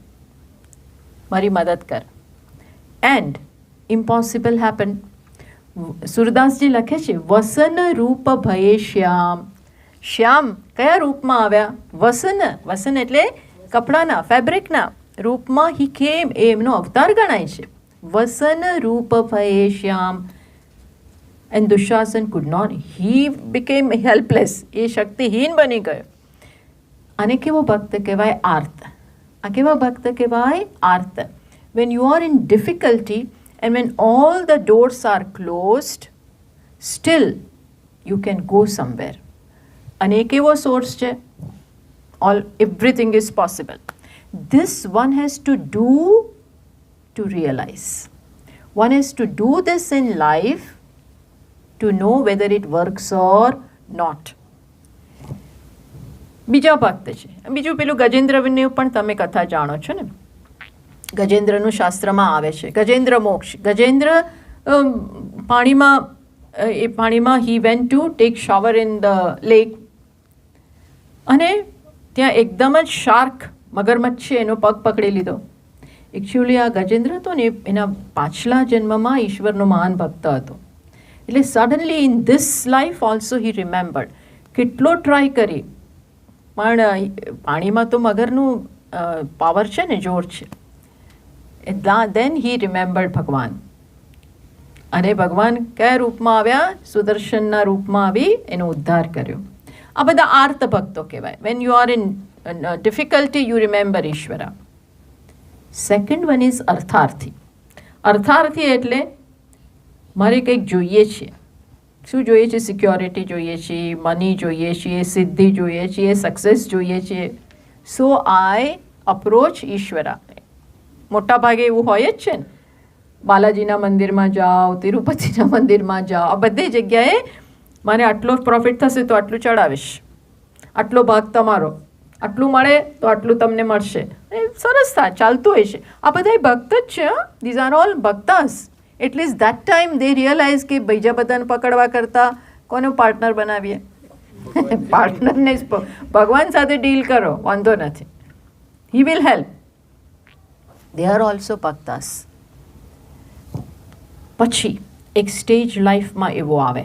મારી મદદ કર. And impossible happen. સુરદાસજી લખે છે વસન રૂપ ભયે શ્યામ. શ્યામ કયા રૂપમાં આવ્યા? વસન એટલે કપડાના, ફેબ્રિકના રૂપમાં હી કેમ, એ એમનો અવતાર ગણાય છે. વસન રૂપ ભયે શ્યામ. And Dushasan could not, he became helpless. એ શક્તિહીન બની ગયો. આને કેવો ભક્ત કહેવાય? આર્ત. આ કેવા ભક્ત કહેવાય? આર્ત. When you are in difficulty and when all the doors are closed, still you can go somewhere. અને એક એવો સોર્સ છે, everything is possible. This one has to do to realize. One has to do this in life to know whether it works or not. બીજા ભક્ત છે. બીજું પેલું ગજેન્દ્રને પણ તમે કથા જાણો છો ને. ગજેન્દ્રનું શાસ્ત્રમાં આવે છે ગજેન્દ્ર મોક્ષ. ગજેન્દ્ર પાણીમાં he went to take shower in the lake, અને ત્યાં એકદમ જ શાર્ક, મગરમચ્છ છે, એનો પગ પકડી લીધો. એકચ્યુઅલી આ ગજેન્દ્ર હતો ને એના પાછલા જન્મમાં ઈશ્વરનો મહાન ભક્ત હતો. એટલે suddenly in this life also હી રિમેમ્બર્ડ. કેટલો ટ્રાય કરી પણ પાણીમાં તો મગરનું પાવર છે ને, જોર છે. Then he remembered ભગવાન. અને ભગવાન કયા રૂપમાં આવ્યા? સુદર્શનના રૂપમાં આવી એનો ઉદ્ધાર કર્યો. આ બધા આર્ત ભક્તો કહેવાય. When you are in difficulty you remember Ishwara. Second one is અર્થાર્થી. અર્થાર્થી એટલે મારે કંઈક જોઈએ છે. શું જોઈએ છે? સિક્યોરિટી જોઈએ છે, મની જોઈએ છે, સિદ્ધિ જોઈએ છે, સક્સેસ જોઈએ છે. સો આઈ અપ્રોચ ઈશ્વરા. મોટા ભાગે એવું હોય જ છે ને. બાલાજીના મંદિરમાં જાઓ, તિરુપતિના મંદિરમાં જાઓ, આ બધી જગ્યાએ મારે આટલો પ્રોફિટ થશે તો આટલું ચડાવીશ, આટલો ભાગ તમારો, આટલું મળે તો આટલું તમને મળશે. સરસ થાય, ચાલતું હોય છે. આ બધા ભક્ત જ છે. These are all bhaktas. At least that time they realise કે બીજા બધાને પકડવા કરતાં કોનો પાર્ટનર બનાવીએ? પાર્ટનરને ભગવાન સાથે ડીલ કરો, વાંધો નથી. He will help. They are also ભક્તાસ. પછી એક સ્ટેજ લાઈફમાં એવો આવે.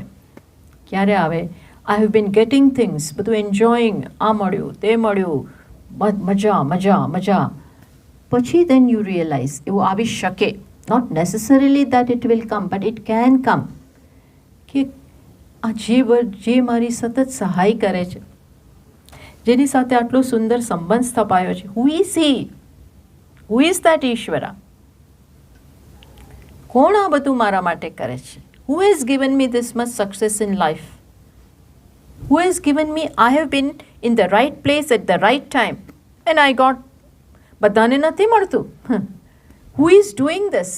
ક્યારે આવે? I have been getting things, બધું એન્જોઈંગ, આ મળ્યું, તે મળ્યું, મજા. પછી then you realize, એવું આવી શકે. Not necessarily that it will come, but it can come. કે આ જે મારી સતત સહાય કરે છે, જેની સાથે આટલો સુંદર સંબંધ સ્થપાયો છે, who is he? Who is that Ishvara? કોણ આ બધું મારા માટે કરે છે? Who has given me this much success in life? Who has given me, I have been in the right place at the right time and I got, બધાને નથી મળતું. Who is doing this?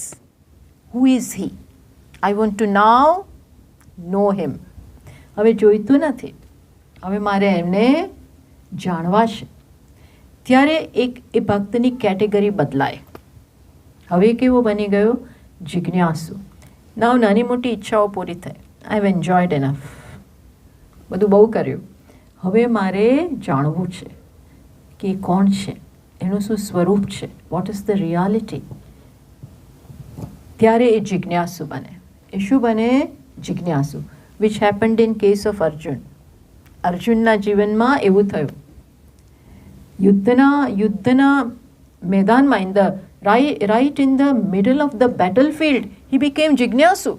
Who is he? I want to now know him. હવે જોઈતું નથી, હવે મારે એમને જાણવા છે. ત્યારે એક એ ભક્તની કેટેગરી બદલાય. હવે કેવો બની ગયો? જિજ્ઞાસુ. નાની મોટી ઈચ્છાઓ પૂરી થઈ. આઈ હેવ એન્જોયડ એનફ, બધું બહુ કર્યું. હવે મારે જાણવું છે કે કોણ છે, એનું શું સ્વરૂપ છે, વોટ ઇઝ ધ રિયાલિટી. ત્યારે એ જિજ્ઞાસુ બને. એ શું બને? જિજ્ઞાસુ. Which happened in case of Arjun. અર્જુનના જીવનમાં એવું થયું. યુદ્ધના મેદાનમાં in the right in the middle of the battlefield he became જિજ્ઞાસુ.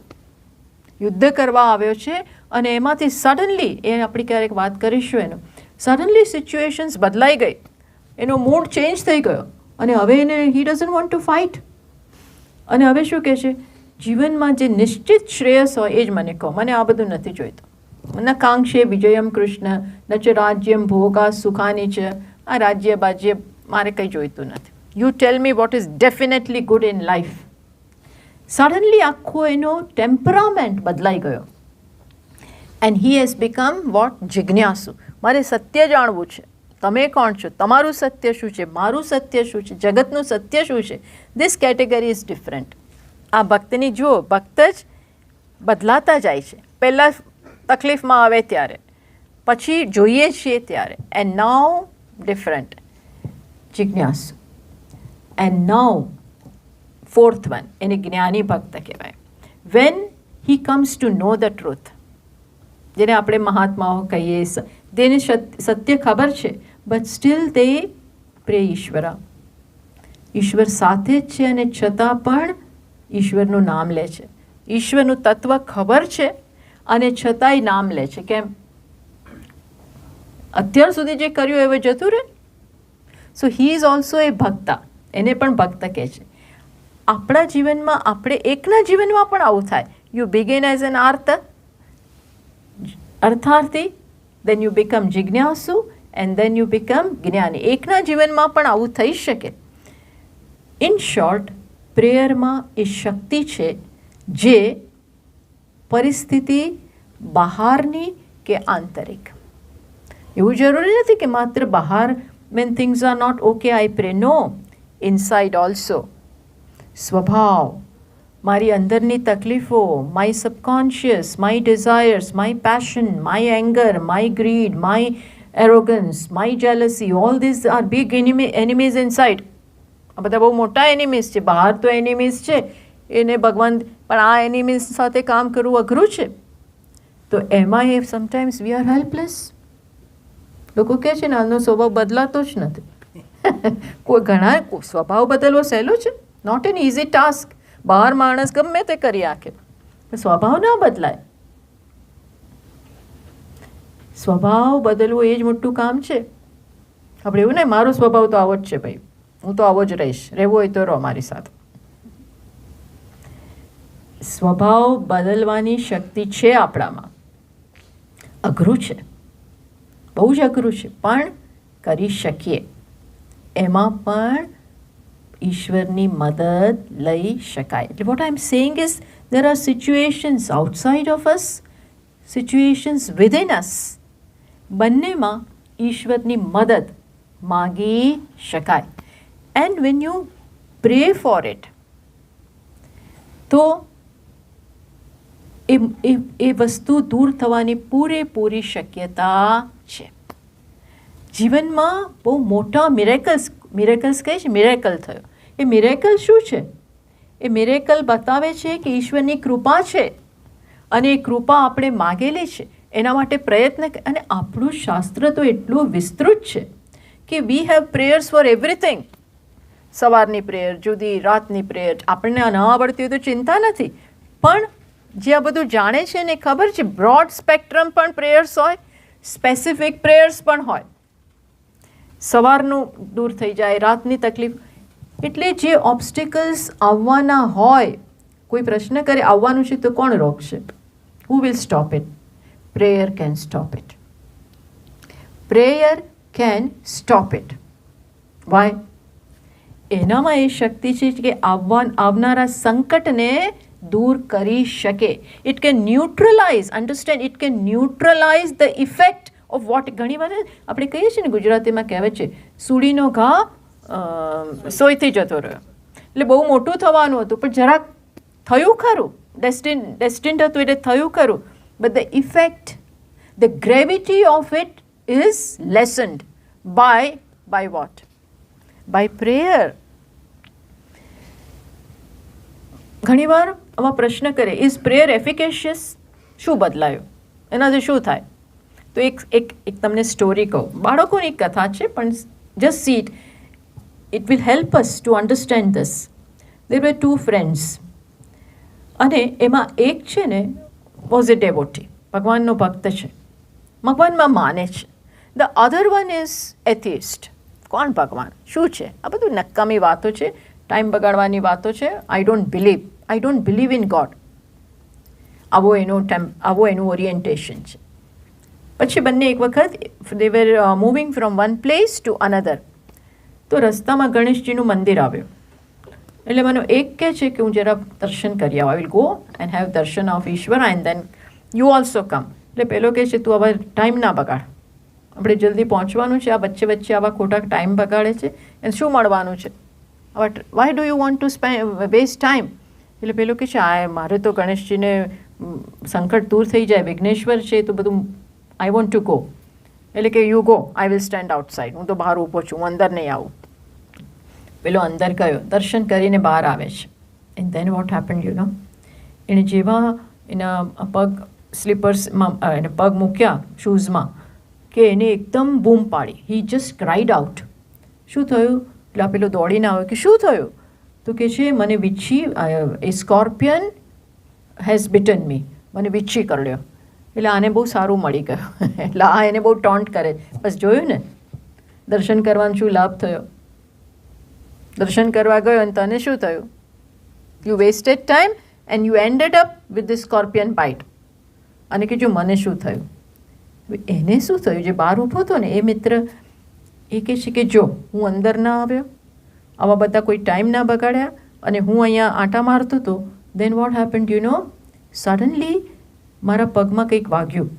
યુદ્ધ કરવા આવ્યો છે અને એમાંથી સડનલી, એ આપણે ક્યારેક વાત કરીશું એનું, સડનલી સિચ્યુએશન્સ બદલાઈ ગઈ, એનો મૂડ ચેન્જ થઈ ગયો અને હવે એને હી ડઝન્ટ વોન્ટ ટુ ફાઇટ. અને હવે શું કહે છે, જીવનમાં જે નિશ્ચિત શ્રેયસ હોય એ જ મને કહો, મને આ બધું નથી જોઈતું. ન કાંક્ષે વિજયમ કૃષ્ણ ન ચ રાજ્યમ ભોગા સુખાની ચ. આ રાજ્ય બાજ્ય મારે કંઈ જોઈતું નથી. You tell me what is definitely good in life. Suddenly આખો એનો ટેમ્પરામેન્ટ બદલાઈ ગયો. And he has become what? જિજ્ઞાસુ. મારે સત્ય જાણવું છે. તમે કોણ છો? તમારું સત્ય શું છે? મારું સત્ય શું છે? જગતનું સત્ય શું છે? This category is different. આ ભક્તની જુઓ, ભક્ત જ બદલાતા જાય છે. પહેલાં તકલીફમાં આવે ત્યારે, પછી જોઈએ છીએ ત્યારે. And now different. જિજ્ઞાસુ. એન્ડ નાઉ ફોર્થ વન, એને જ્ઞાની ભક્ત કહેવાય. When he comes to know the truth, જેને આપણે મહાત્માઓ કહીએ, તેને સત્ય ખબર છે, બટ સ્ટીલ તે પ્રે ઈશ્વર. ઈશ્વર સાથે જ છે અને છતાં પણ ઈશ્વરનું નામ લે છે. ઈશ્વરનું તત્વ ખબર છે અને છતાંય નામ લે છે. કેમ? અત્યાર સુધી જે કર્યું હવે જતું રહે. સો હી ઇઝ ઓલ્સો એ ભક્તા. એને પણ ભક્ત કહે છે. આપણા જીવનમાં, આપણે એકના જીવનમાં પણ આવું થાય. યુ બિગિન એઝ એન અર્થાર્થી, then you become જિજ્ઞાસુ, and then you become જ્ઞાની. એકના જીવનમાં પણ આવું થઈ શકે. ઇન શોર્ટ, પ્રેયરમાં એ શક્તિ છે જે પરિસ્થિતિ બહારની કે આંતરિક, એવું જરૂરી નથી કે માત્ર બહાર, when things are not okay I pray. No, inside also. સ્વભાવ, મારી અંદરની તકલીફો, my subconscious, my desires, my passion, my anger, my grid, my arrogance, my jealousy, all these are big enemies inside. આ બધા બહુ મોટા એનિમીઝ છે. બહાર તો એનિમીઝ છે, એને ભગવાન, પણ આ એનિમીઝ સાથે કામ કરવું અઘરું છે. તો એમાં એ સમટાઈમ્સ વી આર હેલ્પલેસ. લોકો કહે છે ને, આનો સ્વભાવ બદલાતો જ નથી. કોઈ ઘણા સ્વભાવ બદલવો સહેલો છે, નોટ એન ઇઝી ટાસ્ક. બહાર માણસ ગમે તે કરી નાખે, સ્વભાવ ના બદલાય. સ્વભાવ બદલવો એ જ મોટું કામ છે. આપણે એવું નહીં, મારો સ્વભાવ તો આવો જ છે ભાઈ, હું તો આવો જ રહીશ, રહેવું હોય તો રહો મારી સાથે. સ્વભાવ બદલવાની શક્તિ છે આપણામાં. અઘરું છે, બહુ જ અઘરું છે, પણ કરી શકીએ. એમાં પણ ઈશ્વરની મદદ લઈ શકાય. એટલે what I am saying is, there are situations outside of us, situations within us. બંનેમાં ઈશ્વરની મદદ માગી શકાય. And when you pray for it, તો એ વસ્તુ દૂર થવાની પૂરેપૂરી શક્યતા છે. જીવનમાં બહુ મોટા મિરેકલ્સ કહે છે, મિરેકલ થયો. એ મિરેકલ શું છે? એ મિરેકલ બતાવે છે કે ઈશ્વરની કૃપા છે અને એ કૃપા આપણે માગેલી છે, એના માટે પ્રયત્ન. અને આપણું શાસ્ત્ર તો એટલું વિસ્તૃત છે કે we have prayers for everything. સવારની પ્રેયર જુદી, રાતની પ્રેયર. આપણને ન આવડતી હોય તો ચિંતા નથી, પણ જે આ બધું જાણે છે ને ખબર છે, બ્રોડ સ્પેક્ટ્રમ પણ પ્રેયર્સ હોય, સ્પેસિફિક પ્રેયર્સ પણ હોય. સવારનું દૂર થઈ જાય, રાતની તકલીફ. એટલે જે ઓબ્સ્ટિકલ્સ આવવાના હોય, કોઈ પ્રશ્ન કરે આવવાનું છે તો કોણ રોકશે? Who will stop it? Prayer can stop it. Prayer can stop it. Why? એનામાં એ શક્તિ છે કે આવનારા સંકટને દૂર કરી શકે. It can neutralise, understand, it can neutralise the effect of what. ઘણી વાર આપણે કહીએ છીએ ને, ગુજરાતીમાં કહેવાય છે, સૂડીનો ઘા સોયથી જતો રહ્યો. એટલે બહુ મોટું થવાનું હતું, પણ જરાક થયું ખરું, ડેસ્ટિન્ડ હતું એટલે થયું ખરું. But the effect, the gravity of it is lessened by what? By prayer. ઘણીવાર આમાં પ્રશ્ન કરે, ઇઝ પ્રેયર એફિકેશિયસ? શું બદલાયું, એનાથી શું થાય. તો એક તમને સ્ટોરી કહું, બાળકોની કથા છે પણ just see it will help us to understand this. There were 2 friends અને એમાં એક છે ને વોઝ એ ડેવોટી, ભગવાનનો ભક્ત છે, ભગવાનમાં માને છે. The other one is atheist. કોણ ભગવાન, શું છે આ બધું નકામી વાતો છે, ટાઈમ બગાડવાની વાતો છે. I don't believe in God. આવો એનું ઓરિએન્ટેશન છે. પછી બંને એક વખત they were moving from one place to another. તો રસ્તામાં ગણેશજીનું મંદિર આવ્યું. એટલે મને એક કહે છે કે હું જરા દર્શન કરી આવું, I will go and have દર્શન ઓફ ઈશ્વર એન્ડ દેન યુ ઓલ્સો કમ. એટલે પેલો કહે છે તું હવે ટાઈમ ના બગાડ, આપણે જલ્દી પહોંચવાનું છે, આ વચ્ચે આવા ખોટા ટાઈમ બગાડે છે, એને શું મળવાનું છે, why do you want to waste time. એટલે પેલો કહે છે મારે તો ગણેશજીને સંકટ દૂર થઈ જાય, વિઘ્નેશ્વર છે તો બધું આઈ વોન્ટ ટુ ગો. એટલે કે you go, I will stand outside, હું તો બહાર ઊભો છું, હું અંદર નહીં આવું. પેલો અંદર ગયો, દર્શન કરીને બહાર આવે છે. And then what happened you નો, એણે જેવા એના પગ સ્લીપર્સમાં એને પગ મૂક્યા શૂઝમાં કે એને એકદમ બૂમ પાડી. હી જસ્ટ ક્રાઇડ આઉટ. શું થયું? એટલે આ પેલો દોડીને આવ્યો કે શું થયું? તો કે છે મને વીંછી, એ સ્કોર્પિયન હેઝ બિટન મી, મને વીંછી કરડ્યો. એટલે આને બહુ સારું મળી ગયું. એટલે આ એને બહુ ટોન્ટ કરે. બસ જોયું ને, દર્શન કરવાનો શું લાભ થયો? દર્શન કરવા ગયો અને તને શું થયું? You wasted time and you ended up with the scorpion bite. અને કે જો મને શું થયું? એને શું થયું? જે બહાર ઊભો હતો ને એ મિત્ર એ કહે છે કે જો હું અંદર ના આવ્યો, આવા બધા કોઈ ટાઈમ ના બગાડ્યા અને હું અહીંયા આંટા મારતો હતો, then what happened you know, suddenly મારા પગમાં કંઈક વાગ્યું,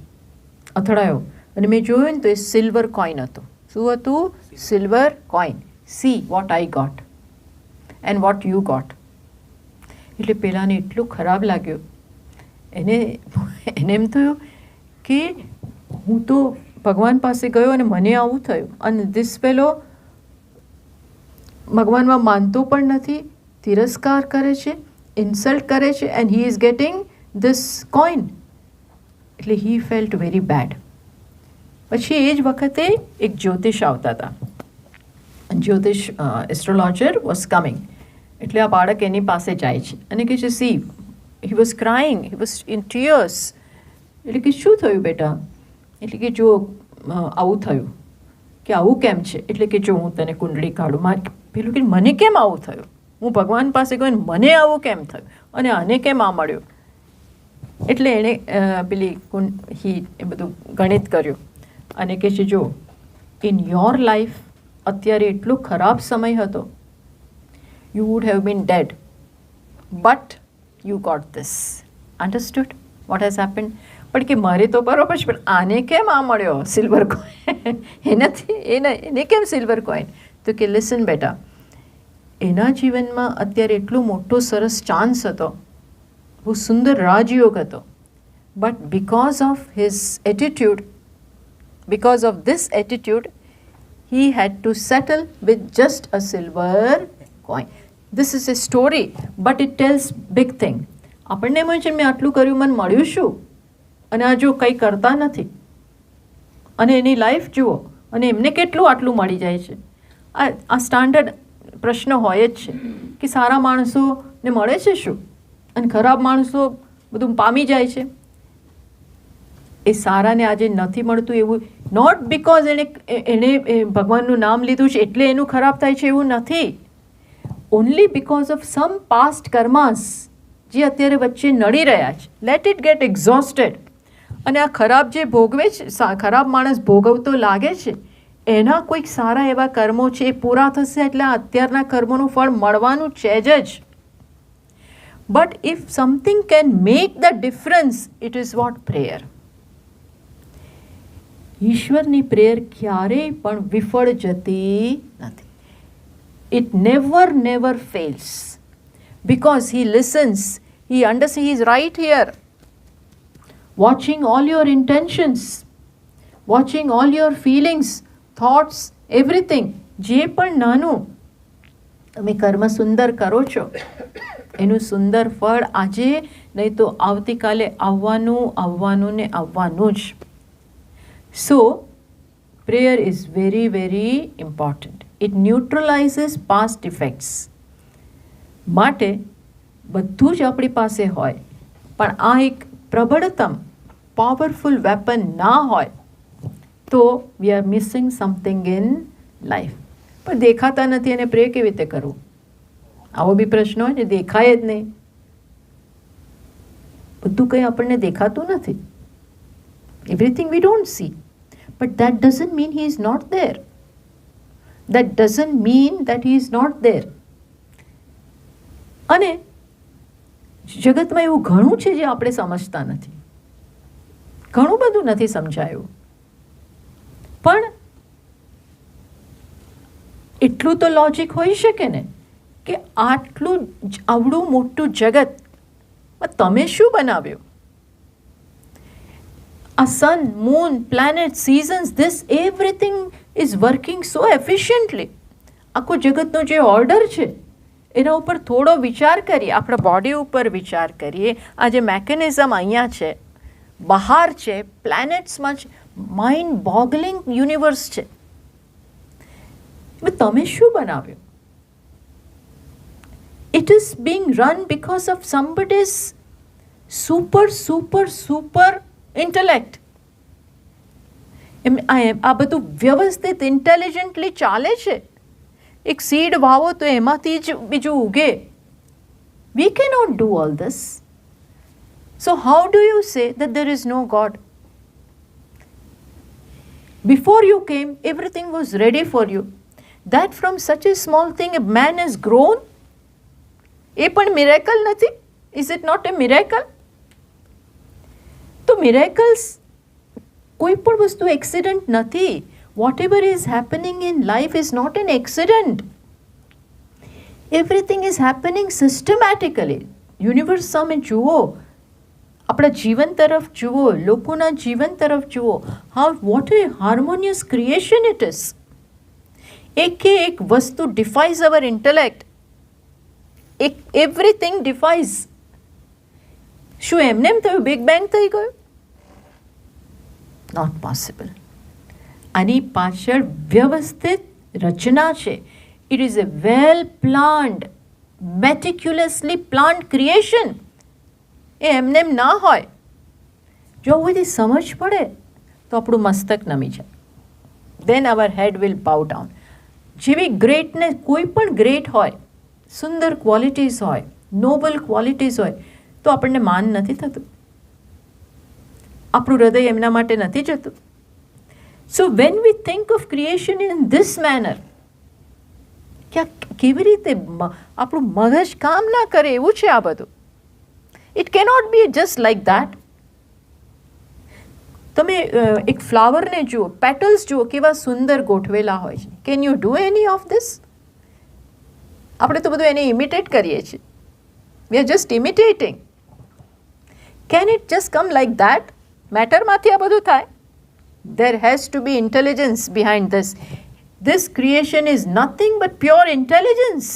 અથડાયો અને મેં જોયું ને તો એ સિલ્વર કોઈન હતું. શું હતું? Silver coin. See what I got and what you got. એટલે પેલાને એટલું ખરાબ લાગ્યું. એને એમ થયું કે હું તો ભગવાન પાસે ગયો અને મને આવું થયું. અને ધીસ ફેલો ભગવાનમાં માનતો પણ નથી, તિરસ્કાર કરે છે, ઇન્સલ્ટ કરે છે, and he is getting this coin. એટલે હી ફેલ્ટ વેરી બેડ. પછી એ જ વખતે એક જ્યોતિષ આવતા હતા. જ્યોતિષ એસ્ટ્રોલોજર વોઝ કમિંગ. એટલે આ બાળક એની પાસે જાય છે અને કહે છે C he was crying, he was in tears. એટલે કે શું થયું બેટા? એટલે કે જો આવું થયું. કે આવું કેમ છે? એટલે કે જો હું તને કુંડળી કાઢું. પેલું કે મને કેમ આવું થયું? હું ભગવાન પાસે ગયો ને મને આવું કેમ થયું અને આને કેમ આ મળ્યું? એટલે એણે એ બધું ગણિત કર્યું અને કહે છે જો ઇન યોર લાઈફ અત્યારે એટલો ખરાબ સમય હતો, you would have been dead but you got this. Understood what has happened? પણ કે મારે તો બરોબર છે પણ આને કેમ આ મળ્યો સિલ્વર કોઈન? એને કેમ સિલ્વર કોઈન? તો કે લિસન બેટા, એના જીવનમાં અત્યારે એટલો મોટો સરસ ચાન્સ હતો, બહુ સુંદર રાજયોગ હતો, but because of his attitude, because of this attitude he had to settle with just a silver coin. This is a story, but it tells big thing. આપણને એમ છે મેં આટલું કર્યું, મને મળ્યું શું? અને આ જો કંઈ કરતા નથી અને એની લાઈફ જુઓ અને એમને કેટલું આટલું મળી જાય છે. આ સ્ટાન્ડર્ડ પ્રશ્ન હોય જ છે કે સારા માણસોને મળે છે શું અને ખરાબ માણસો બધું પામી જાય છે. એ સારાને આજે નથી મળતું એવું નોટ બિકોઝ એણે ભગવાનનું નામ લીધું છે એટલે એનું ખરાબ થાય છે એવું નથી. Only because of some past karmas જે અત્યારે વચ્ચે નડી રહ્યા છે. Let it get exhausted. અને આ ખરાબ જે ભોગવે છે, ખરાબ માણસ ભોગવતો લાગે છે, એના કોઈક સારા એવા કર્મો છે એ પૂરા થશે એટલે અત્યારના કર્મોનું ફળ મળવાનું છે જ. But if something can make the difference, it is what? Prayer. ઈશ્વરની પ્રેયર ક્યારેય પણ વિફળ જતી નથી. It never fails because he listens, he understands, he is right here, watching all your intentions, watching all your feelings, thoughts, everything. જે પણ નાનું તમે કર્મ સુંદર કરો છો, એનું સુંદર ફળ આજે નહીં તો આવતીકાલે આવવાનું ને આવવાનું જ. So prayer is very very important. It neutralizes past effects. માટે બધું જ આપણી પાસે હોય, પણ આ એક પ્રબળતમ પાવરફુલ વેપન ના હોય તો we are missing something in life. પણ દેખાતા નથી અને પ્રે કેવી રીતે કરવું? આવો બી પ્રશ્ન હોય ને, દેખાય જ નહીં. બધું કંઈ આપણને દેખાતું નથી. Everything we don't see. But that doesn't mean he is not there. That doesn't mean that he is not there. અને જગતમાં એવું ઘણું છે જે આપણે સમજતા નથી. ઘણું બધું નથી સમજાયું. પણ એટલું તો લોજિક હોઈ શકે ને કે આવડું મોટું જગત તમે શું બનાવ્યું? આ sun, moon, planet, seasons, this everything is working so efficiently. આખું જગતનો જે ઓર્ડર છે એના ઉપર થોડો વિચાર કરીએ, આપણા બોડી ઉપર વિચાર કરીએ. આ જે મેકેનિઝમ અહીંયા છે, બહાર છે, પ્લેનેટ્સમાં છે, માઇન્ડ બોગલિંગ યુનિવર્સ છે. તમે શું બનાવ્યું? It is being run because of somebody's super intellect. આ બધું વ્યવસ્થિત ઇન્ટેલિજન્ટલી ચાલે છે. એક સીડ વાવો તો એમાંથી જ બીજું ઉગે. We cannot do all this. So how do you say that there is no God? Before you came, everything was ready for you. That from such a small thing a man has grown, એ પણ miracle નથી? Is it not a miracle? તો miracles, કોઈ પણ વસ્તુ accident નથી. Whatever is happening in life is not an accident. Everything is happening systematically. Universe સામે જુઓ, આપણા જીવન તરફ જુઓ, લોકોના જીવન તરફ જુઓ. What a harmonious creation it is. એકે એક વસ્તુ ડિફાઈઝ અવર ઇન્ટેલેક્ટ. એવરીથિંગ ડિફાઈઝ. શું એમને એમ થયું બિગ બેંગ થઈ ગયું? Not possible. આની પાછળ વ્યવસ્થિત રચના છે. It is a well planned, meticulously planned creation. એ એમને એમ ના હોય. જો બધી સમજ પડે તો આપણું મસ્તક નમી જાય. દેન અવર હેડ વિલ બાઉ ડાઉન. જેવી ગ્રેટનેસ, કોઈ પણ ગ્રેટ હોય, સુંદર ક્વોલિટીઝ હોય, નોબલ ક્વોલિટીઝ હોય, તો આપણને માન નથી થતું. આપણું હૃદય એમના માટે નથી જતું. So when we think of creation in this manner, કેવી રીતે આપણું મગજ કામ ના કરે એવું છે આ બધું. It cannot B just like that. તમે એક ફ્લાવરને જુઓ, પેટલ્સ જુઓ, કેવા સુંદર ગોઠવેલા હોય છે. Can you do any of this? આપણે તો બધું એને ઇમિટેટ કરીએ છીએ. We are just imitating. Can it just come like that? મેટરમાંથી આ બધું થાય? There has to be intelligence behind this. This creation is nothing but pure intelligence.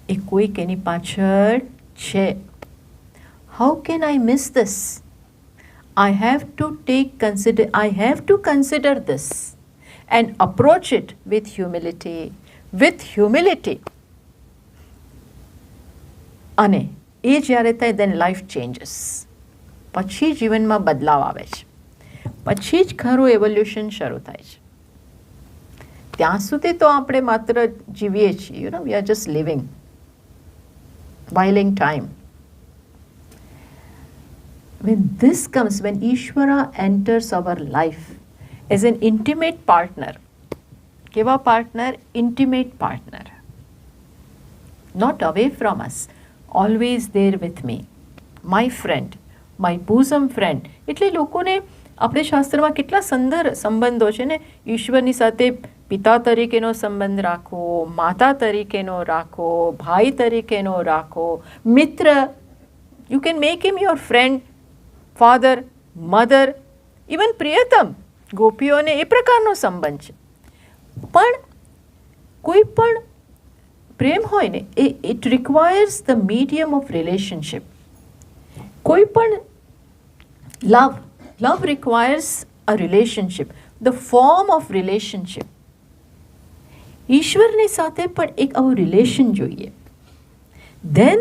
એ કોઈક એની પાછળ છે. How can I miss this? I have to consider this and approach it with humility. અને એ જ્યારે થાય, then life changes. પછી જીવનમાં બદલાવ આવે છે. પછી જ ખરું એવોલ્યુશન શરૂ થાય છે. ત્યાં સુધી તો આપણે માત્ર જીવીએ છીએ. we are just living, whiling time. When this comes, when Ishvara enters our life as an intimate partner, keva partner? Intimate partner. Not away from us, always there with me. My friend, my bosom friend. એટલે લોકોને આપણે શાસ્ત્રમાં કેટલા સુંદર સંબંધો છે ને. ઈશ્વરની સાથે પિતા તરીકેનો સંબંધ રાખો, માતા તરીકેનો રાખો, ભાઈ તરીકેનો રાખો, મિત્ર. You can make him your friend, father, mother, even પ્રિયતમ. ગોપીઓને એ પ્રકારનો સંબંધ છે. પણ કોઈ પણ પ્રેમ હોય ને એ it requires the medium of relationship. કોઈ પણ love requires a relationship, the form of relationship. ઈશ્વરની સાથે પણ એક આવું રિલેશન જોઈએ. Then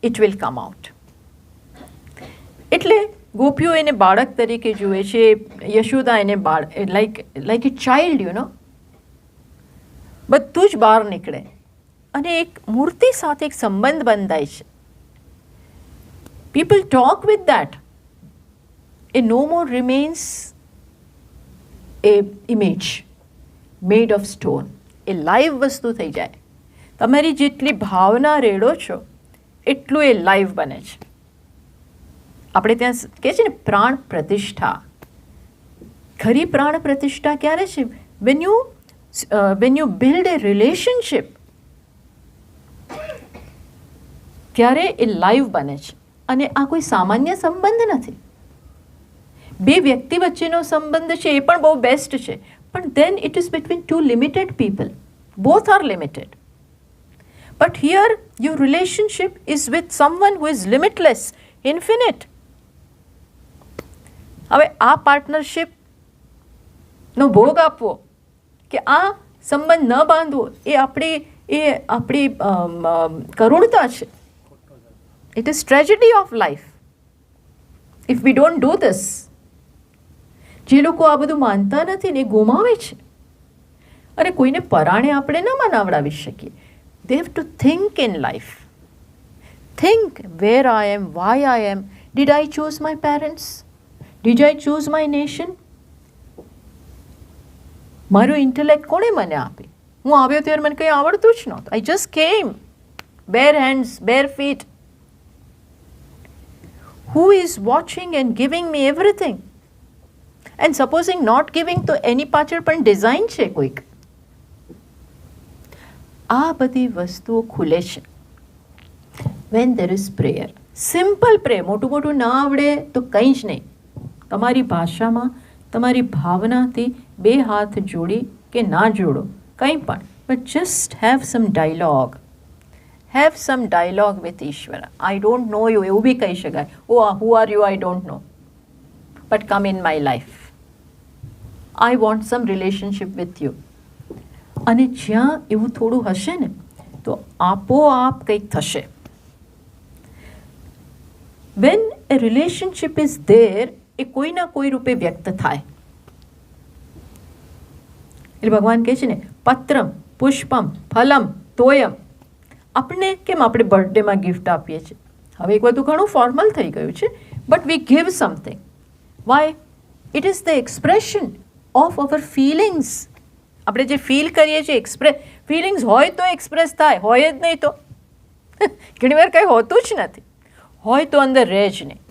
it will come out. એટલે ગોપીઓ એને બાળક તરીકે જુએ છે, યશોદા એને like a child, you know. બધું જ બહાર નીકળે અને એક મૂર્તિ સાથે એક સંબંધ બંધાય છે. People talk with that. એ no more remains a image made of stone. એ લાઈવ વસ્તુ થઈ જાય. તમારી જેટલી ભાવના રેડો છો એટલું એ લાઈવ બને છે. આપણે ત્યાં કહે છે ને પ્રાણ પ્રતિષ્ઠા. ખરી પ્રાણ પ્રતિષ્ઠા ક્યારે છે? when you build a relationship, ત્યારે એ લાઈવ બને છે. અને આ કોઈ સામાન્ય સંબંધ નથી. બે વ્યક્તિ વચ્ચેનો સંબંધ છે એ પણ બહુ બેસ્ટ છે, પણ then it is between two limited people. Both are limited. But here your relationship is with someone who is limitless, infinite. હવે આ પાર્ટનરશિપનો ભોગ આપવો કે આ સંબંધ ન બાંધવો એ આપણી કરુણતા છે. It is tragedy of life if we don't do this. જે લોકો આ બધું માનતા નથી ને એ ગુમાવે છે. અને કોઈને પરાણે આપણે ન મનાવડાવી શકીએ. They have to think in life. Think where I am, why I am. Did I choose my parents? Did I choose my nation? મારું ઇન્ટેલેક્ટ કોણે મને આપી? હું આવ્યો ત્યારે મને કંઈ આવડતું જ નહોતું. I just came. Bare hands, bare feet. Who is watching and giving me everything? And supposing not giving તો એની પાછળ પણ ડિઝાઇન છે કોઈક. આ બધી વસ્તુઓ ખુલે છે when there is prayer. Simple pray. મોટું મોટું ના આવડે તો કંઈ જ નહીં. તમારી ભાષામાં તમારી ભાવનાથી બે હાથ જોડી કે ના જોડો કંઈ પણ, but just have some dialogue. Have some dialogue with Ishwar. I don't know you એવું બી કહી શકાય. Oh who are you? I don't know, but come in my life. I want some relationship with you. અને જ્યાં એવું થોડું હશે ને તો આપોઆપ કંઈક થશે. When a relationship is there, એ કોઈના કોઈ રૂપે વ્યક્ત થાય. એટલે ભગવાન કહે છે ને પત્રમ પુષ્પમ ફલમ તોયમ. આપણે કેમ આપણે બર્થડેમાં ગિફ્ટ આપીએ છીએ? હવે એક બધું ઘણું ફોર્મલ થઈ ગયું છે, but we give something. Why? It is the expression of our feelings. આપણે જે ફીલ કરીએ છીએ ફિલિંગ્સ હોય તો એક્સપ્રેસ થાય, હોય જ નહીં તો ઘણી વાર કંઈ હોતું જ નથી. હોય તો અંદર રહે જ નહીં.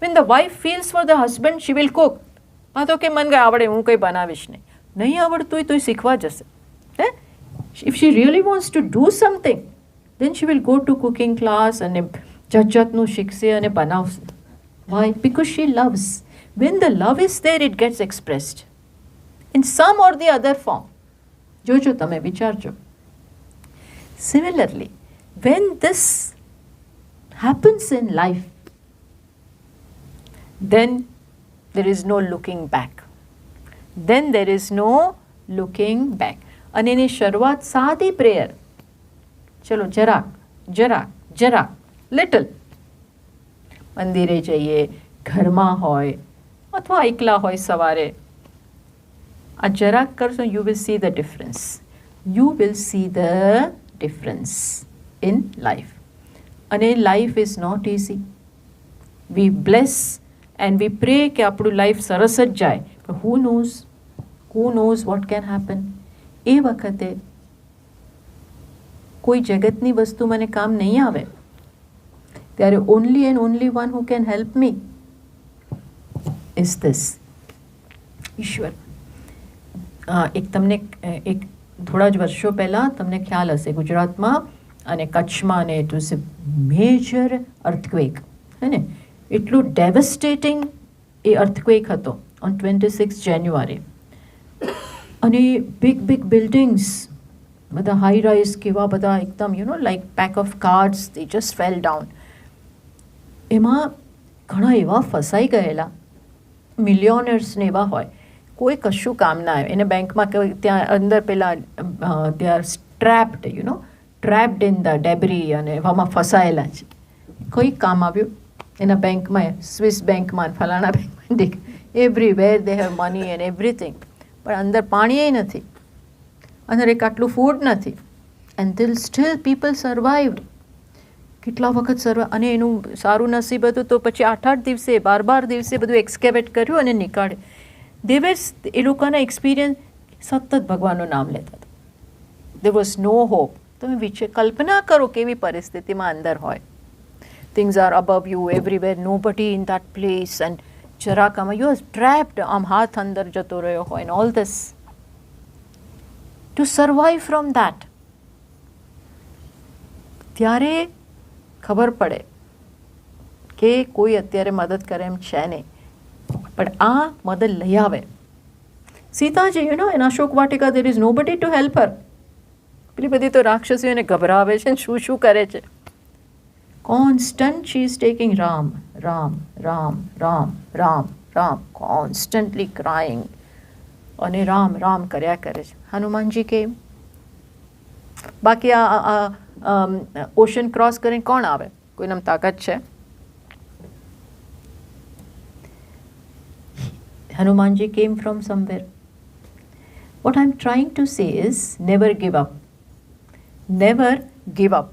When the wife feels for the husband, she will cook. હા તો કે મને કંઈ આવડે, હું કંઈ બનાવીશ નહીં. નહીં આવડતું હોય તો એ શીખવા જશે. If she really wants to do something, then she will go to cooking class અને જાતનું શીખશે અને બનાવશે. Why? Because she loves. When the love is there, it gets expressed in some or the other form. જોજો, તમે વિચારજો. Similarly, when this happens in life, then there is no looking back. Then there is no looking back. અને એની શરૂઆત સાદી prayer. ચલો જરાક જરાક જરાક little. મંદિરે જઈએ, ઘરમાં હોય અથવા એકલા હોય સવારે, આ જરાક કરશો, you will see the difference. You will see the difference in life. અને life is not easy. We bless and we pray કે આપણું લાઈફ સરસ જ જાય, પણ who knows what can happen. એ વખતે કોઈ જગતની વસ્તુ મને કામ નહીં આવે, ત્યારે only and only one who can help me is this Ishwar. એક તમને એક થોડા જ વર્ષો પહેલાં તમને ખ્યાલ હશે, ગુજરાતમાં અને કચ્છમાં અને it was A major earthquake. હે ને? એટલું ડેવસ્ટેટિંગ એ અર્થક્વેક હતો ઓન 26 જાન્યુઆરી. અને big buildings, બધા હાઈ રાઇઝ કેવા બધા એકદમ like pack of cards, they just fell down. એમાં ઘણા એવા ફસાઈ ગયેલા મિલિયોનર્સને એવા હોય, કોઈ કશું કામ ના આવે એને બેંકમાં ત્યાં અંદર પેલા they are trapped in the debris અને એવામાં ફસાયેલા છે. કોઈ કામ આવ્યું એના બેંકમાં, સ્વિસ બેંકમાં, ફલાણા બેંકમાં, everywhere they have money and everything, પણ અંદર પાણી નથી, અંદર એક આટલું ફૂડ નથી, એન્ડ સ્ટીલ પીપલ સર્વાઈવડ. કેટલા વખત અને એનું સારું નસીબ હતું તો પછી 8 દિવસે 12 દિવસે બધું એક્સકેવેટ કર્યું અને નીકાળે. એ લોકોના એક્સપિરિયન્સ સતત ભગવાનનું નામ લેતા હતા. There was no hope. તમે કલ્પના કરો કેવી પરિસ્થિતિમાં અંદર હોય. Things are above you everywhere, nobody in that place, and જરાક આમાં યુ આર ટ્રેપ્ડ, આમ હાથ અંદર જતો રહ્યો હોય, and all this two survive from that. ત્યારે ખબર પડે કે કોઈ અત્યારે મદદ કરે એમ છે નહીં, પણ આ મદદ લઈ આવે. Sitaji in Ashok Vatika, there is nobody to help her. પેલી બધી તો રાક્ષસીઓને ગભરાવે છે, શું કરે છે. Constant she is taking Ram Ram Ram Ram Ram Ram, constantly crying, અને રામ રામ કર્યા કરે છે. હનુમાનજી કેમ? બાકી આ ઓશન ક્રોસ કરીને કોણ આવે? કોઈનામ તાકાત છે? Hanumanji came from somewhere. What I'm trying to say is, never give up. Never give up.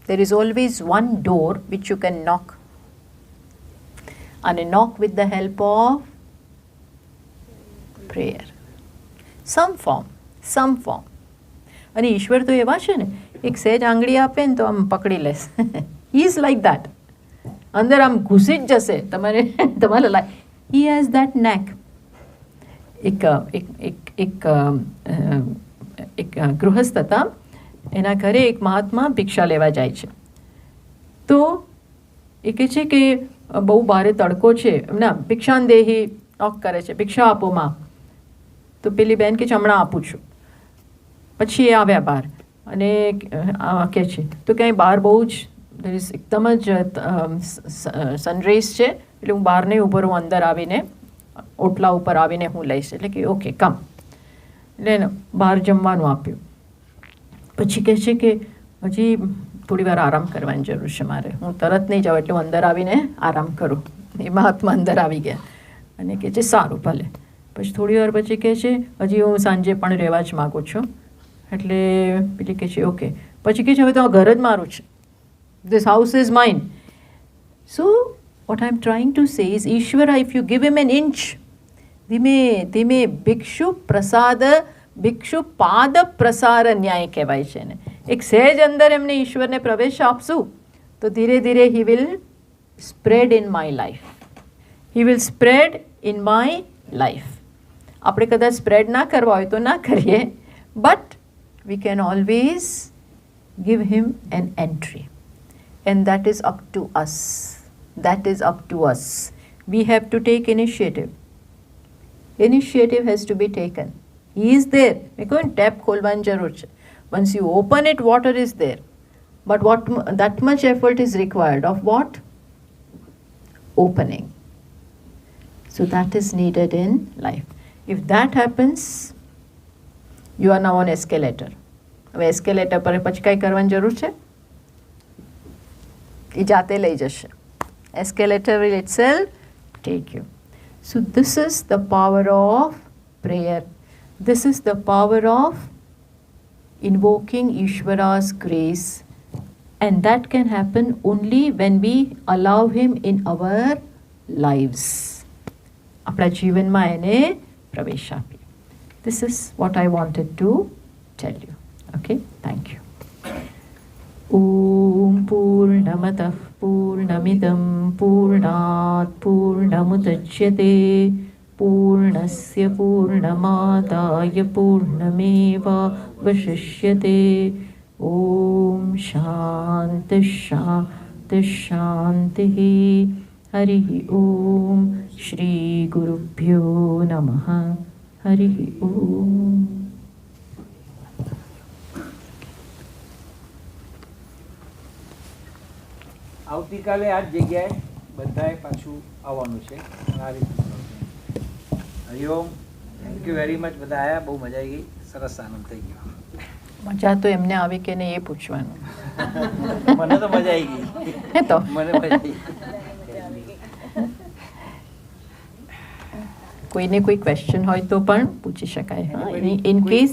There is always one door which you can knock. And a knock with the help of prayer. Some form. અને ઈશ્વર તો એવા છે ને, એક સહેજ આંગળી આપે ને તો આમ પકડી લેશે. He is like that. અંદર આમ ઘૂસી જ જશે તમારે life. He has that knack. એક ગૃહસ્થ હતા, એના ઘરે એક મહાત્મા ભિક્ષા લેવા જાય છે. તો એ કહે છે કે બહુ ભારે તડકો છે, ના ભિક્ષાંદેહી નોક કરે છે, ભિક્ષા આપો માં. તો પેલી બેન કે છે હમણાં આપું છું. પછી એ આવ્યા બહાર અને કહે છે તો ક્યાંય બહાર બહુ જ એકદમ જ સનરેઝ છે, એટલે હું બહાર નહીં ઊભો રહું, અંદર આવીને ઓટલા ઉપર આવીને હું લઈશ. એટલે કે ઓકે કમ. એટલે બહાર જમવાનું આપ્યું. પછી કહે છે કે હજી થોડી વાર આરામ કરવાની જરૂર છે મારે, હું તરત નહીં જાઉં, એટલે હું અંદર આવીને આરામ કરું. એ મહાત્મા અંદર આવી ગયા અને કહે છે સારું ભલે. પછી થોડી વાર પછી કહે છે હજી હું સાંજે પણ રહેવા જ માગું છું. એટલે પેલી કહે છે ઓકે. પછી કહે છે હવે તો ઘર જ મારું છે, this house is mine. So what I'm trying to say is, Ishvara, if you give him an inch, ધીમે ભિક્ષુ પાદ પ્રસાર ન્યાય કહેવાય છે ને. એક સહેજ અંદર એમને ઈશ્વરને પ્રવેશ આપશું તો ધીરે ધીરે he will spread in my life. He will spread in my life. આપણે કદાચ સ્પ્રેડ ના કરવા હોય તો ના કરીએ, but we can always give him an entry, and that is up to us. That is up to us. We have to take initiative. Initiative has to be taken. He is there. મેં કહ્યું tap ખોલવાની જરૂર છે. Once you open it, water is there. But that much effort is required of what? Opening. So that is needed in life. If that happens, you are now on escalator. હવે escalator પર પછી કાંઈ કરવાની જરૂર છે? એ જાતે લઈ જશે. Escalator will itself take you. So this is the power of prayer. This is the power of invoking Ishvara's grace. And that can happen only when we allow him in our lives. આપણા જીવનમાં એને પ્રવેશ આપીએ. This is what I wanted to tell you. Okay, thank you. Om Purnamata Purnamidam Purnat Purnamudachyate Purnasya Purnamadaya Purnameva Vashishyate. Om Shanti Shanti Shanti. Harihi Om. Shri Gurubhyo Namaha. Hari ઓમ. આવતીકાલે આ જ જગ્યાએ બધાએ પાછું આવવાનું છે. આ રીતે Hariom. Thank you very much. બધા આવ્યા, બહુ મજા આવી ગઈ, સરસ આનંદ થઈ ગયો. મજા તો એમને આવી કે નહીં એ પૂછવાનું. મને તો મજા આવી ગઈ. હે તો મને મજા આવી ગઈ. કોઈને કોઈ ક્વેશ્ચન હોય તો પણ પૂછી શકાય. In case